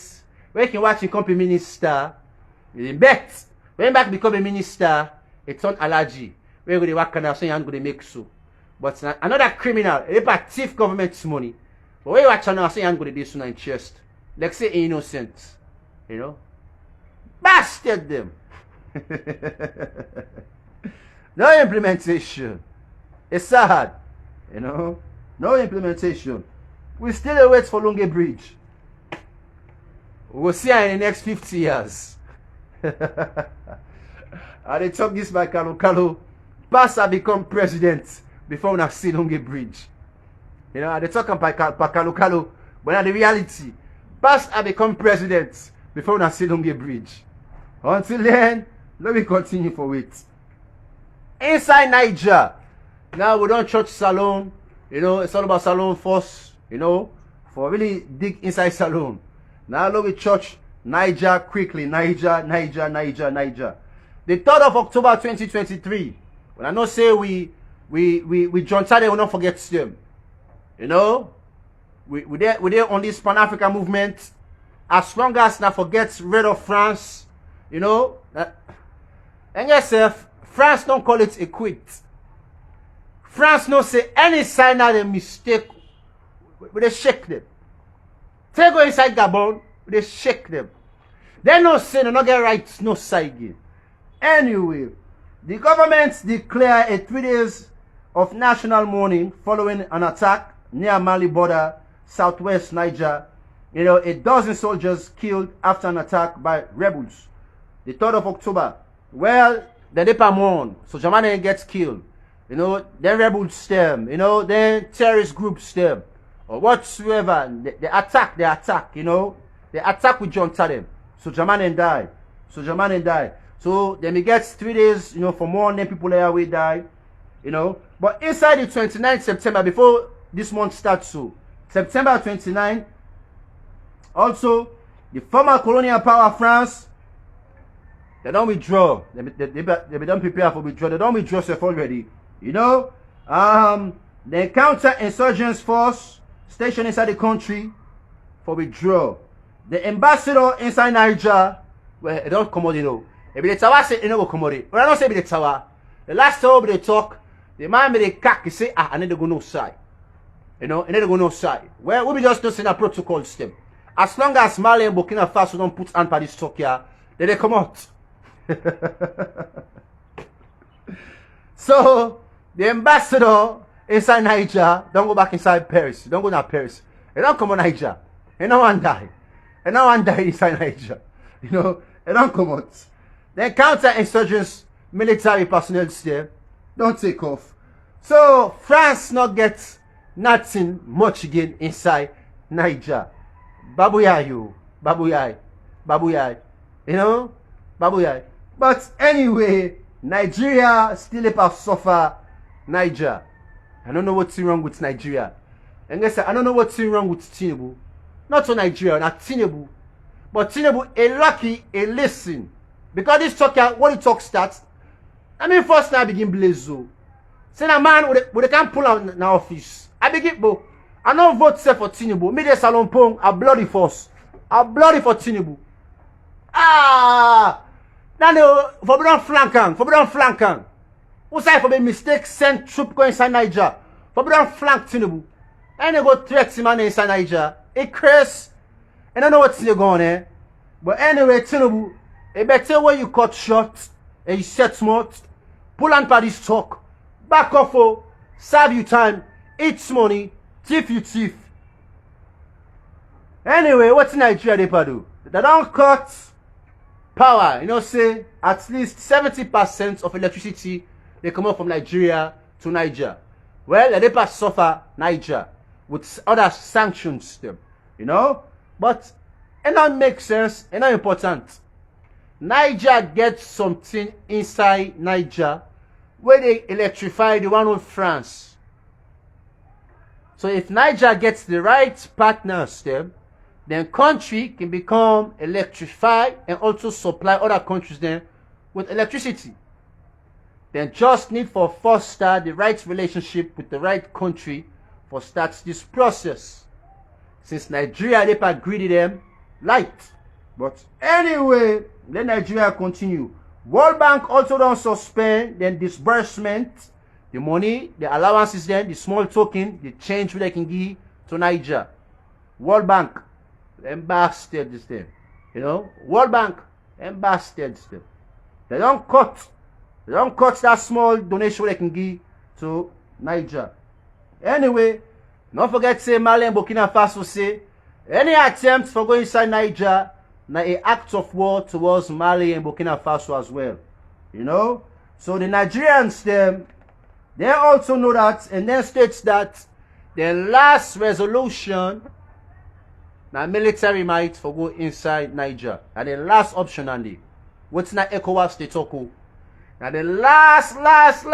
where you can watch him become a minister, you bet. When back become a minister, it's not allergy. Where go they work and say you go to make so. But another criminal, they pay thief government's money. But where you watch and say you go to do so in chest. Like say innocent. You know? Bastard them. No implementation. It's sad. You know? No implementation. We still wait for Longe Bridge. We'll see her in the next 50 years. And they talk this by Kalu. Pasa become president before we see Longe Bridge. You know, they talk by Kalu. But in the reality, Pasa become president before we see Longe Bridge. Until then, let me continue for it. Inside Niger, now we don't church salon. You know, it's all about salon first. You know, for really dig inside salon. Now let me church Niger quickly. Niger. The 3rd of October 2023. When I know say we John Tade will not forget them. You know? We there on this Pan-African movement. As long as not forget red of France, you know. And yourself, France don't call it a quit. France don't say any sign of a mistake. They shake them. They go inside Gabon, they shake them. They no say they no get rights, no side game. Anyway, the government declare a 3 days of national mourning following an attack near Mali border, southwest Niger. You know, a dozen soldiers killed after an attack by rebels. The 3rd of October. Well, the Depa mourn, so Jamaica gets killed. You know, then rebels stem. You know, then terrorist groups stem. Or whatsoever, they attack, you know. They attack with John Tadem. So Jamaican die. So then we get 3 days, you know, for more than people there will die. You know. But inside the 29th September, before this month starts, so September 29, also the former colonial power France, they don't withdraw. They don't prepare for withdraw. They don't withdraw self already. You know. The counter-insurgents force stationed inside the country for withdrawal. The ambassador inside Niger, well, it don't come out, you know. If the tower say, you know, come out. But I don't say the tower. The last time they talk, the man made a cack, he say, I need to go no side. You know, I need to go no side. Well, we be just not saying a protocol system. As long as Mali and Burkina Faso don't put hand by this talk here, then they come out. So, the ambassador inside Niger, don't go back inside Paris. Don't go to Paris. They don't come on Niger. And no one die. And no one die inside Niger. You know, they don't come out. The counter-insurgents military personnel there don't take off. So France not get nothing much again inside Niger. Babuyai, you. Babuyai. Babuyai. You know? Babuyai. But anyway, Nigeria still about suffer Niger. I don't know what's wrong with Nigeria. And I don't know what's wrong with Tinubu. Not to Nigeria, not Tinubu. But Tinubu, a lucky, a listen. Because this talker, when the talk starts, I mean, first now I begin blazo. Say a man with they can't pull out in office. I begin, bro. I don't vote say for Tinubu. Me de salon pong, a bloody force. A bloody for Tinubu. Ah! Now, for be don't flank. Who say for be mistake send troop go inside Niger? For be don't flank Tinubu. And they go threat him inside Niger. It crazy. And I know what's going on there. But anyway, Tinubu, a better way you cut short and you set smart. Pull on this talk. Back off, oh, serve you time, eat money, thief you thief. Anyway, what's Nigeria they do? They don't cut power. You know, say at least 70% of electricity they come up from Nigeria to Niger. Well, they pass suffer Niger with other sanctions them. You know? But it don't make sense, it's not important. Niger gets something inside Niger where they electrify the one with France. So if Niger gets the right partners then country can become electrified and also supply other countries then with electricity. Then just need for foster the right relationship with the right country for start this process. Since Nigeria they agree to them light. But anyway, let Nigeria continue. World Bank also don't suspend then disbursement, the money, the allowances then, the small token, the change they can give to Niger. World Bank, ambassador this thing. You know, World Bank, ambassador this thing. They don't cut that small donation they can give to Niger. Anyway, don't forget to say Mali and Burkina Faso say any attempt for going inside Niger now an act of war towards Mali and Burkina Faso as well. You know? So the Nigerians they also know that and then states that the last resolution now military might for go inside Niger. And the last option Andy. What's not ECOWAS they talk of? Now the last what's the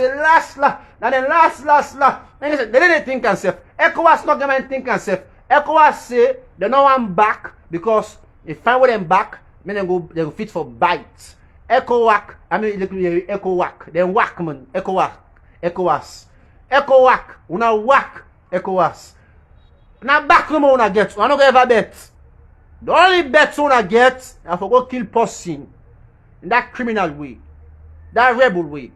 last now the last and they didn't think and self. ECOWAS not gonna think and self. ECOWAS say they no one back because if I want them back, then they go fit for bite. ECOWAC, I mean ECOWAC, then whack man, ECOWAS, una whack ECOWAS. Now back no more una get, I no go ever bet. The only bet una get, I for go kill person in that criminal way, that rebel way.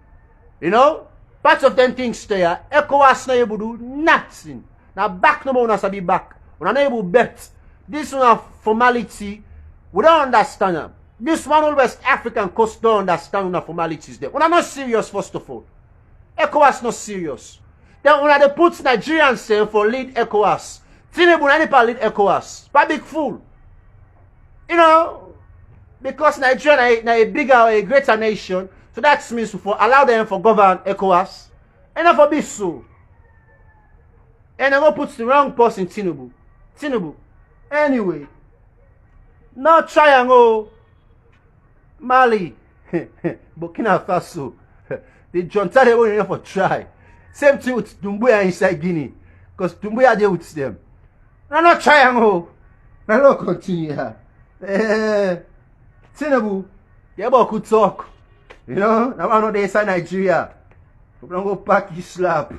You know, part of them things there, ECOWAS not able to do nothing. Now back no more una sabi back. We're not able to bet. This one of formality, we don't understand them. This one all West African coast don't understand the formalities there. We're not serious, first of all. ECOWAS not serious. Then when they put Nigerians for lead ECOWAS, Tinubu not lead ECOWAS. But big fool. You know, because Nigeria is a bigger, a greater nation, so that means for allow them for govern ECOWAS, and not for be so. And they go put the wrong person Tinubu. Anyway, now triangle Mali, Burkina Faso. The junta they won't for try. Same thing with Dumbuya inside Guinea, because Dumbuya there with them. Now not triangle. Now not continue here. Tinubu, you could talk. You know, now I know they inside Nigeria. We don't go pack his slap.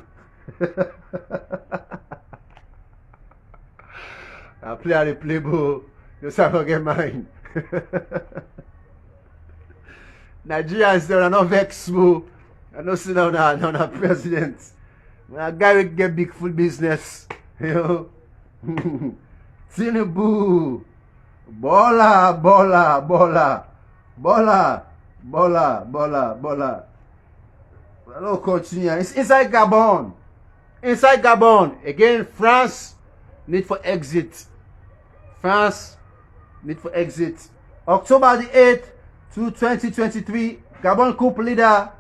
I play the playboy. You say forget mine. Nigerians are not vexed. I don't see now na president. When a guy will get big full business. You know. Tinubu. Bola. I don't continue. It's inside Gabon. Again, France need for exit. October the 8th, to 2023 Gabon coup leader,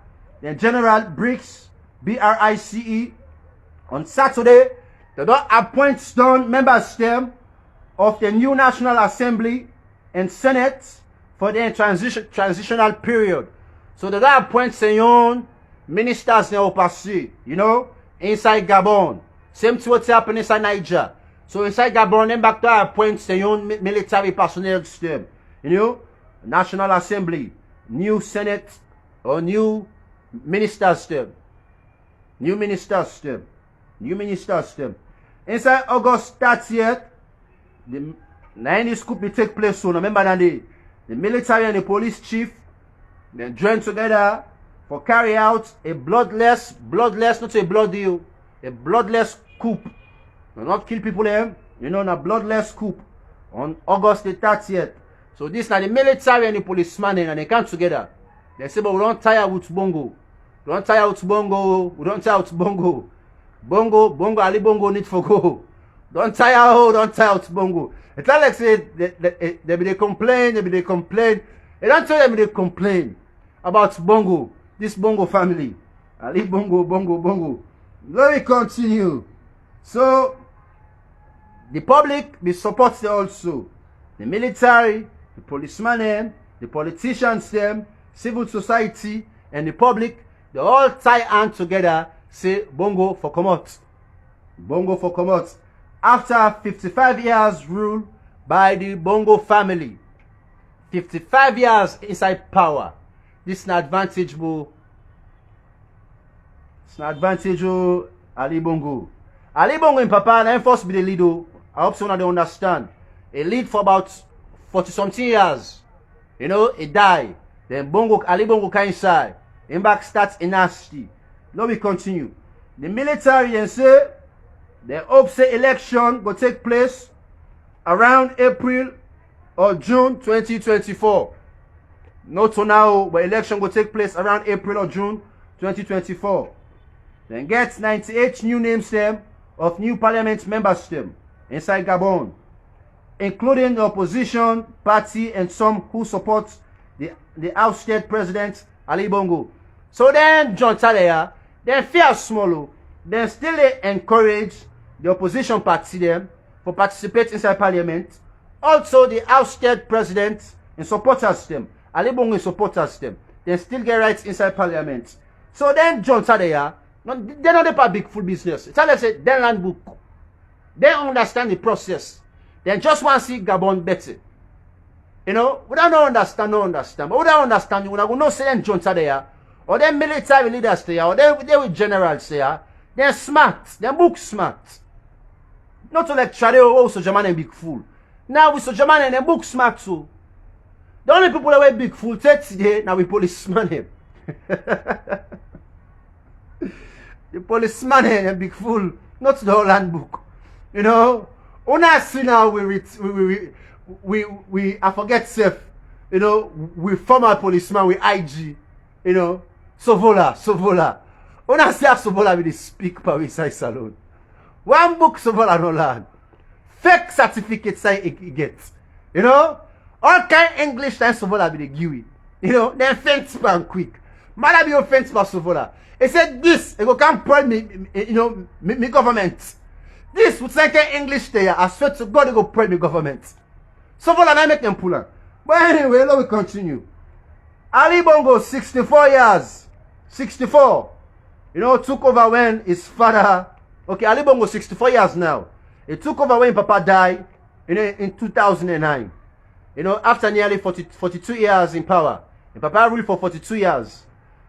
the General Brice, B-R-I-C-E, on Saturday, they don't appoint some members of the new National Assembly and Senate for the transitional period. So they don't appoint some ministers now passé, inside Gabon. Same to what's happening inside Niger. So inside Gabon, them back to appoint some military personnel system. National Assembly, new Senate, or new ministers system. New ministers system. New minister system. Inside August 30th, this coup will take place soon. Remember that the military and the police chief, they join together for carry out a bloodless, not a blood deal, a bloodless coup. Do not kill people them, a bloodless coup on August the 30th. So this now the military and the policeman and they come together. They say, but we don't tire with Bongo. We don't tire with Bongo. We don't tire with Bongo. Bongo, Ali Bongo need for go. Don't tire with Bongo. It's not like say they complain. They don't tell them they complain about Bongo, this Bongo family. Ali Bongo. Let me continue. So the public be supports also. The military, the policemen, the politicians, civil society, and the public, they all tie hands together, say Bongo for come out. Bongo for come out. After 55 years rule by the Bongo family, 55 years inside power, this is an advantage, Ali Bongo. Ali Bongo in Papa, and first be the leader. I hope so now they understand. He lead for about 40-something years. He died. Then Ali Bongo came inside. Him back starts in nasty. Now we continue. The military and say they hope say election will take place around April or June 2024. Not to now, but election will take place around April or June 2024. Then get 98 new names of new parliament members inside Gabon, including the opposition party and some who support the ousted president Ali Bongo. So then John Talaya, then fear small, then still they encourage the opposition party for participate inside parliament. Also the ousted president and supporters Ali Bongo supporters then still get rights inside parliament. So then John Talaya, they're not a big full business. It's like say they land book. They understand the process. They just want to see Gabon better. We don't understand. But we don't understand. We don't say them John there, or them military leaders there, or they with generals there. They're smart. They're book smart. Not to like Chadeo, Sojaman and big fool. Now with Sojaman and them book smart too. The only people that were big fool today, now we policeman him. The policeman and big fool, not the whole handbook. When I see now we I forget self, we former policeman, we IG, Sovola. When I see Sovola with speak per inside salon. One book Sovola no land. Fake certificates he gets. All kind English time Sovola be the give it. Then fence pan quick. Mother be offense by Sovola. He said this, he go come point me government. This would say English there. I swear to God, they go pray the government. So for that, I make them pull on. But anyway, let me continue. Ali Bongo, 64 years. 64. Took over when his father. Okay, Ali Bongo, 64 years now. He took over when Papa died in 2009. After nearly 42 years in power. And Papa ruled for 42 years.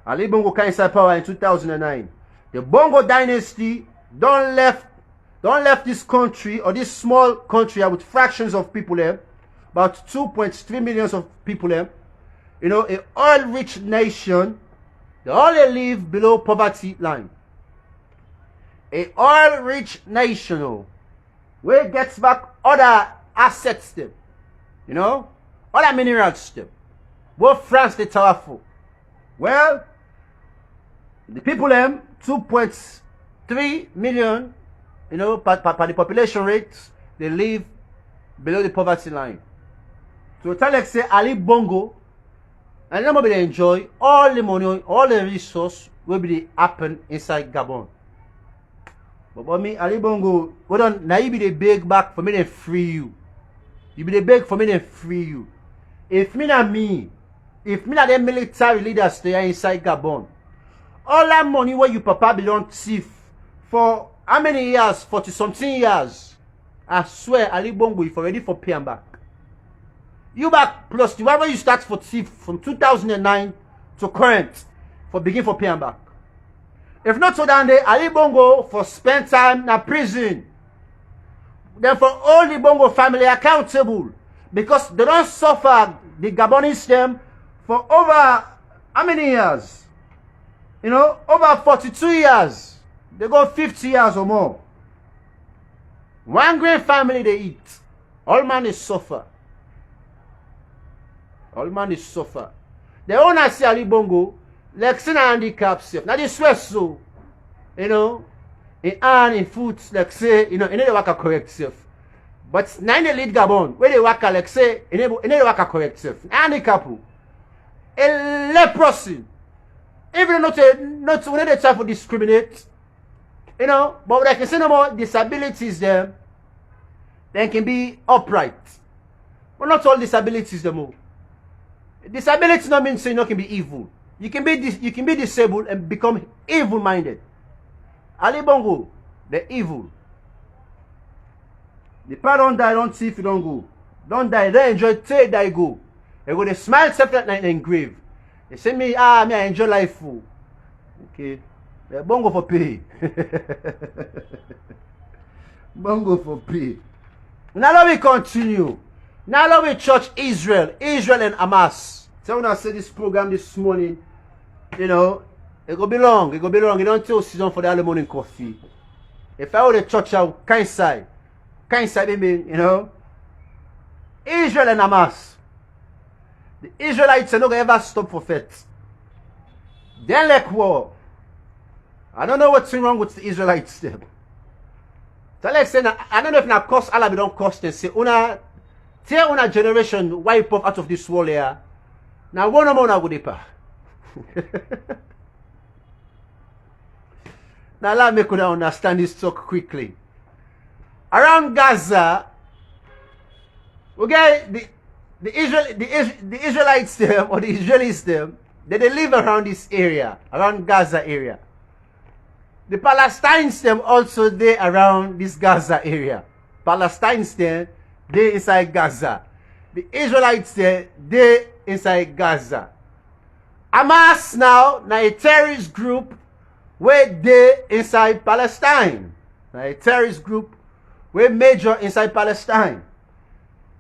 Ali Bongo came inside power in 2009. The Bongo dynasty don't left this country, or this small country with fractions of people there, about 2.3 million of people there, a oil-rich nation. They all live below poverty line. A oil-rich nation, where it gets back other assets them, other minerals them. Both France they tower for. Well, the people them 2.3 million. Per the population rate, they live below the poverty line. So tell like say Ali Bongo And nobody enjoy all the money, all the resource will be happen inside Gabon. But me, Ali Bongo, what on now you be the beg back for me to free you. You be the beg for me to free you. If me not the military leaders there inside Gabon, all that money where you papa belong thief for how many years? 40 something years. I swear Ali Bongo if already for pay and back. You back plus the one where you start for thief from 2009 to current for begin for pay and back. If not so down there, Ali Bongo for spend time in a prison. Then for all the Bongo family accountable. Because they don't suffer the Gabonese them for over how many years? You know, over 42 years. They go 50 years or more. One great family they eat. All man is suffer. All man is suffer. The owner see Ali Bongo, like say na handicap self. Now they swear so. You know, in hand, in foot, like say, you know, in the work correct self. But now in the lead Gabon, where they work like say, in the work correct self. Handicap. A leprosy. Even not when they try to discriminate. You know, but like I say no more disabilities there, they can be upright. But not all disabilities the more. Disability not means say you can be evil. You can be disabled and become evil-minded. Ali Bongo, the evil. The part don't die, don't see if you don't go. Don't die, they enjoy till die go. They go, they smile separate night and grave. They say me, I enjoy life fool. Okay. The Bongo for pay. Bongo for pay. Now let me continue. Now let me church Israel and Hamas. So when I say this program this morning, you know, it go be long. You don't tell season for the early morning coffee. If I were the church out, kind side, you know, Israel and Hamas. The Israelites are not going to ever stop for faith. They like war. I don't know what's wrong with the Israelites them. So like saying, I don't know if na cost Allah don't cost and say, tear una generation wipe off out of this world here. Now one more na go deeper. Now let me could understand this talk quickly. Around Gaza, we get the Israelites them or the Israelis them, they live around this area, around Gaza area. The Palestinians them also they around this Gaza area. Palestinians them, they inside Gaza. The Israelites there, they inside Gaza. Hamas now, a terrorist group where they inside Palestine. A terrorist group where major inside Palestine.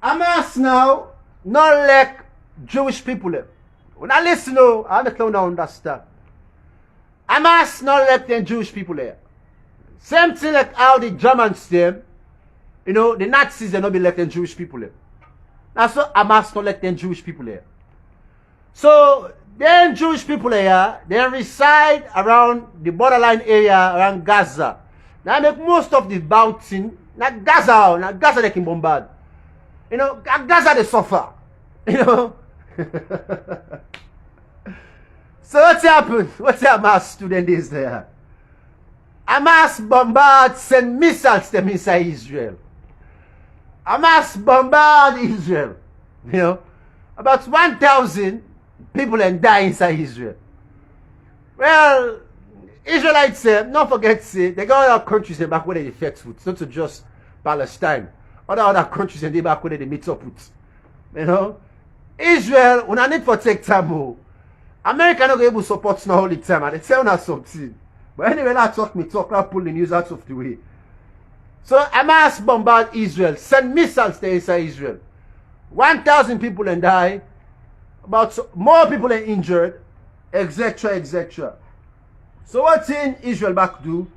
Hamas now, not like Jewish people. When I listen, I don't understand. Hamas not like them Jewish people there. Same thing like how the Germans them, you know, the Nazis they not be like them Jewish people there. That's so Hamas not like them Jewish people there. So then Jewish people here, they reside around the borderline area around Gaza. Now make most of the bouncing, not Gaza they can bombard. You know, Gaza they suffer. You know. So what's happened? What's Hamas student is there? Hamas bombard, send missiles them inside Israel. Hamas bombard Israel. You know, about 1,000 people and die inside Israel. Well, Israelites say, don't forget say, they got other countries back where they effect with, not to just Palestine. Other countries and they back where they meet up with. You know? Israel, when I need for take time more. America not able to support now all the time, and they tell us something. But anyway, I pull the news out of the way. So Hamas bombard Israel, send missiles there inside Israel. 1,000 people and die, about more people are injured, etc., etc. So what in Israel back do?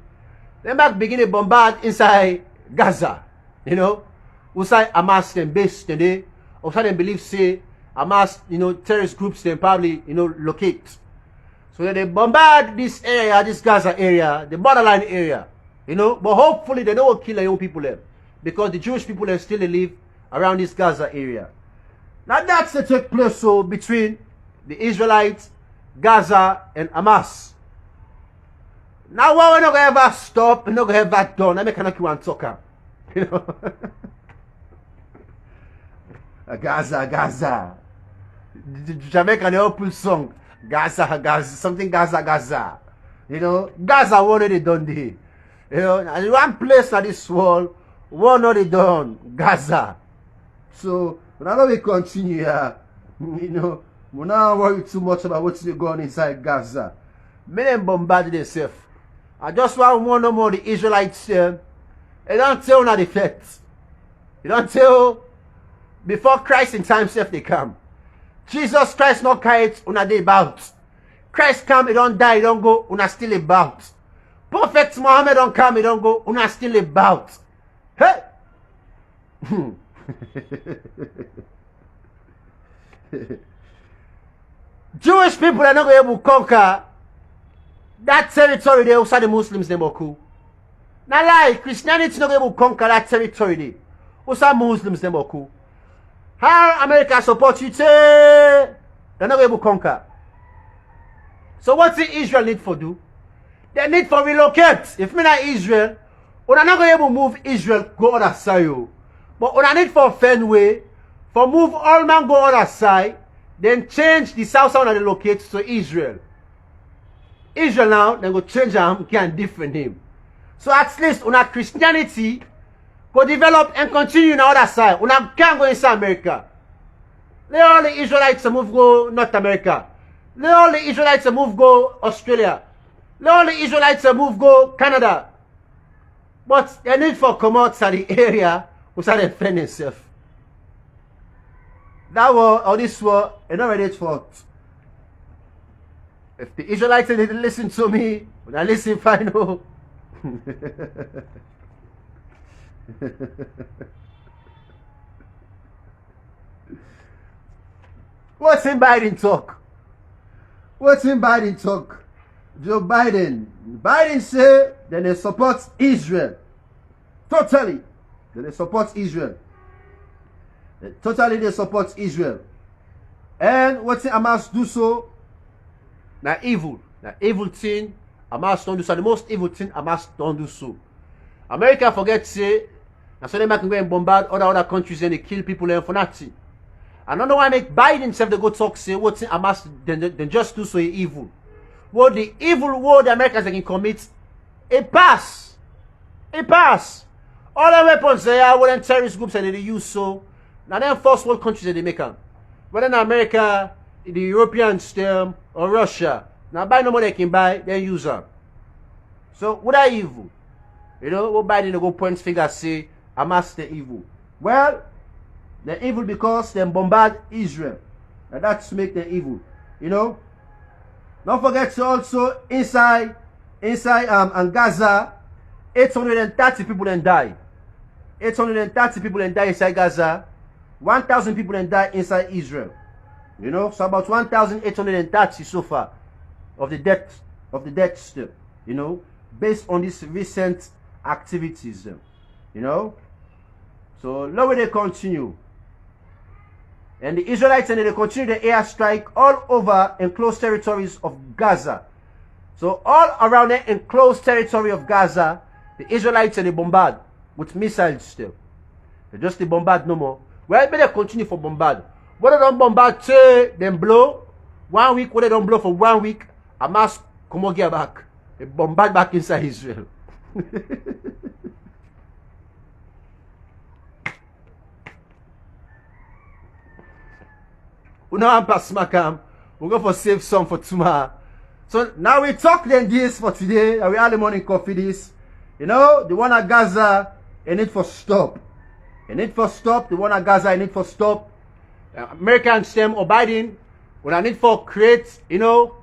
They back begin to bombard inside Gaza. You know, inside Hamas them base today, or some believe say Hamas, you know, terrorist groups then probably, you know, locate. So they bombard this area, this Gaza area, the borderline area, you know, but hopefully they don't kill their own people there. Because the Jewish people there still live around this Gaza area. Now that's the take place so between the Israelites, Gaza, and Hamas. Now what we're not gonna ever stop, we're not gonna ever done. I make an want to talk. You know. Gaza, Gaza. The Jamaican open song. Gaza, Gaza, something Gaza, Gaza. You know, Gaza already done there. You know, and one place at this world, one already done, Gaza. So, now we continue here. You know, we not worry too much about what's going on inside Gaza. Many bombarded themselves. I just want one no more the Israelites. They don't tell now the facts. They don't tell before Christ in time self they come. Jesus Christ not carried una day about. Christ come, he don't die, he don't go, una still about. Prophet Muhammad don't come, he don't go, una still about. Hey! Jewish people are not going to be able to conquer that territory there outside the Muslims they cool. Now lie, Christianity not going to be able to conquer that territory there outside Muslims they cool. How America support you say they're not going to be able to conquer. So what's the Israel need for do? They need for relocate. If me not Israel, we're not going to be able to move Israel go other side. But we need for Fenway, for move all man go other side, then change the south side and relocate to Israel. Israel now, they go change them, can different name. So at least una Christianity go develop and continue on the other side. Una can't go inside America. Let all the Israelites move go North America. Let all the Israelites move go Australia. Let all the Israelites move go Canada. But they need for come outside the area who start defend themselves. That war or this war is not ready for. If the Israelites didn't listen to me, when I listen final. What's in Biden talk? What's in Biden talk? Joe Biden. Biden say that they support Israel. Totally. That they support Israel. Totally they support Israel. And what's in Hamas do so? Now evil. Now evil thing. Hamas don't do so. The most evil thing Hamas don't do so. America forget to say, now so they can go and bombard other countries and they kill people and for nothing. I don't know why make Biden himself they go talk say what's in Hamas then just do so evil. What the evil war the Americans can commit, it pass. It pass. All the weapons they are, what terrorist groups and they use so. Now them first world countries that they make them. Whether in America, the Europeans them or Russia. Now buy no more they can buy, they use them. So what are evil? You know, what Biden go point finger say Hamas the evil. Well, they're evil because they bombard Israel. And that's make them evil. You know? Don't forget to also inside and Gaza, 830 people then die. 830 people then die inside Gaza. 1,000 people then die inside Israel. You know, so about 1,830 so far of the deaths still. You know, based on these recent activities. You know, so now they continue. And the Israelites and they continue the airstrike all over enclosed territories of Gaza. So all around the enclosed territory of Gaza, the Israelites and they bombard with missiles still. They just they bombard no more. Well, they continue for bombard. What they don't bombard, say them blow 1 week. What they don't blow for 1 week, Hamas come on get back. They bombard back inside Israel. We now have smackam. We go for save some for tomorrow. So now we talk then this for today. We early morning coffee this. You know, the one at Gaza, it need for stop. It need for stop. The one at Gaza, it need for stop. Americans them or Biden, when I need for create, you know,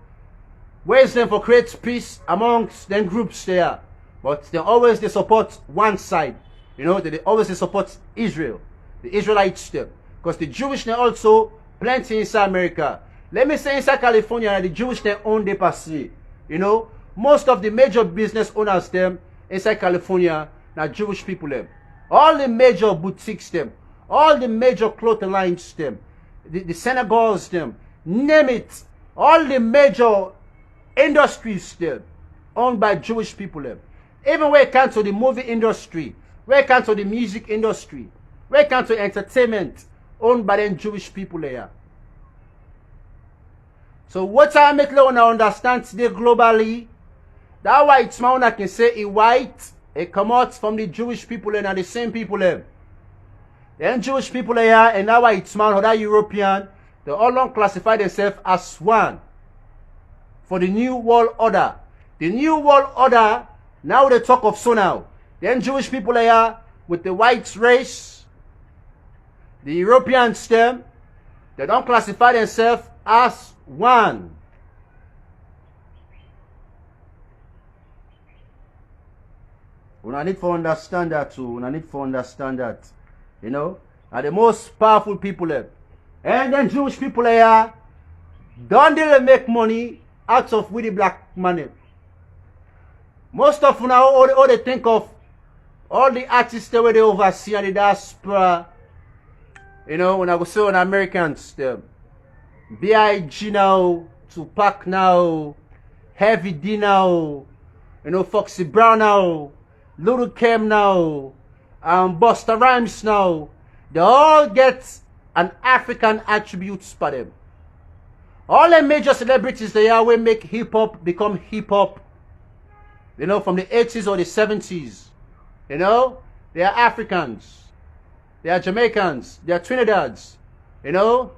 ways them for create peace amongst them groups there. But they always they support one side. You know, they always they support Israel. The Israelites them. Because the Jewish they also plenty inside America. Let me say inside California, the Jewish they own the passé. You know, most of the major business owners them inside California, now Jewish people them. All the major boutiques them, all the major clothing lines them, the synagogues them, name it, all the major industries there owned by Jewish people there. Even when it comes to the movie industry, when it comes to the music industry, when it comes to entertainment owned by the Jewish people there. So what I make Leone understand today globally, that's why it's my own I can say it white, it comes out from the Jewish people and the same people there. The Jewish people here, and now it's man other European, they all don't classify themselves as one for the new world order. The new world order, now they talk of so now. The Jewish people here with the white race, the European stem, they don't classify themselves as one. I need to understand that too. I need to understand that. You know, are the most powerful people there. And then Jewish people here don't really make money out of with the black money. Most of now all they think of all the artists that they oversee and the diaspora. You know, when I go see on Americans them. B.I.G. now, Tupac now, Heavy D now, you know, Foxy Brown now, Little Kim now, Busta Rhymes now, they all get an African attributes for them. All the major celebrities they are will make hip hop become hip hop. You know, from the 80s or the 70s. You know, they are Africans, they are Jamaicans, they are Trinidadians. You know,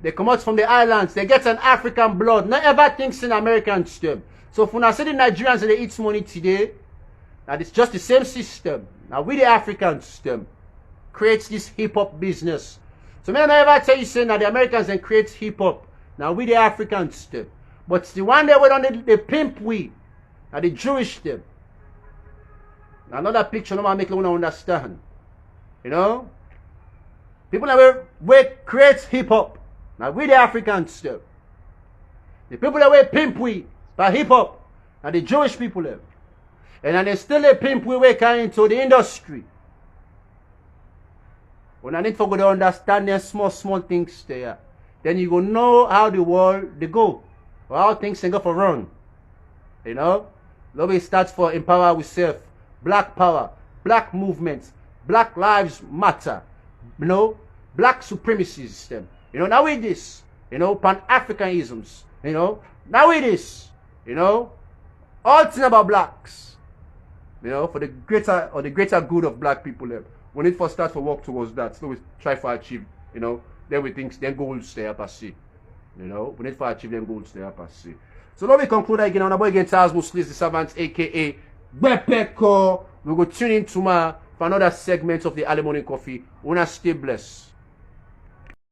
they come out from the islands, they get an African blood. Not ever thinks in American system. So when I say the Nigerians they eat money today, that it's just the same system. Now we the African system creates this hip hop business. So may I never tell you saying that the Americans then create hip hop. Now we the African system. But the one that went on the pimp we, now the Jewish them. Another picture no make you understand. You know? People that we create hip hop. Now we the African system. The people that we pimp we by hip hop. Now the Jewish people them. And then they still a pimp we carrying into the industry. When I need for go to understand them small things there, then you go know how the world they go. Or how things can go for run. You know? Nobody starts for empower ourselves. Black power, black movements, Black Lives Matter. You know? Black supremacy system. You know, now it is. You know, Pan-Africanisms. You know? Now it is. You know? All things about blacks. You know, for the greater good of black people. We need to start to work towards that. So we try to achieve, you know, then we think then goals stay up as see. You know, we need to achieve them goals stay up as see. So now we conclude again on the boy again Charles Muslis, the servant, aka Bepeko. We go tune in tomorrow for another segment of the early morning coffee. Wanna stay blessed.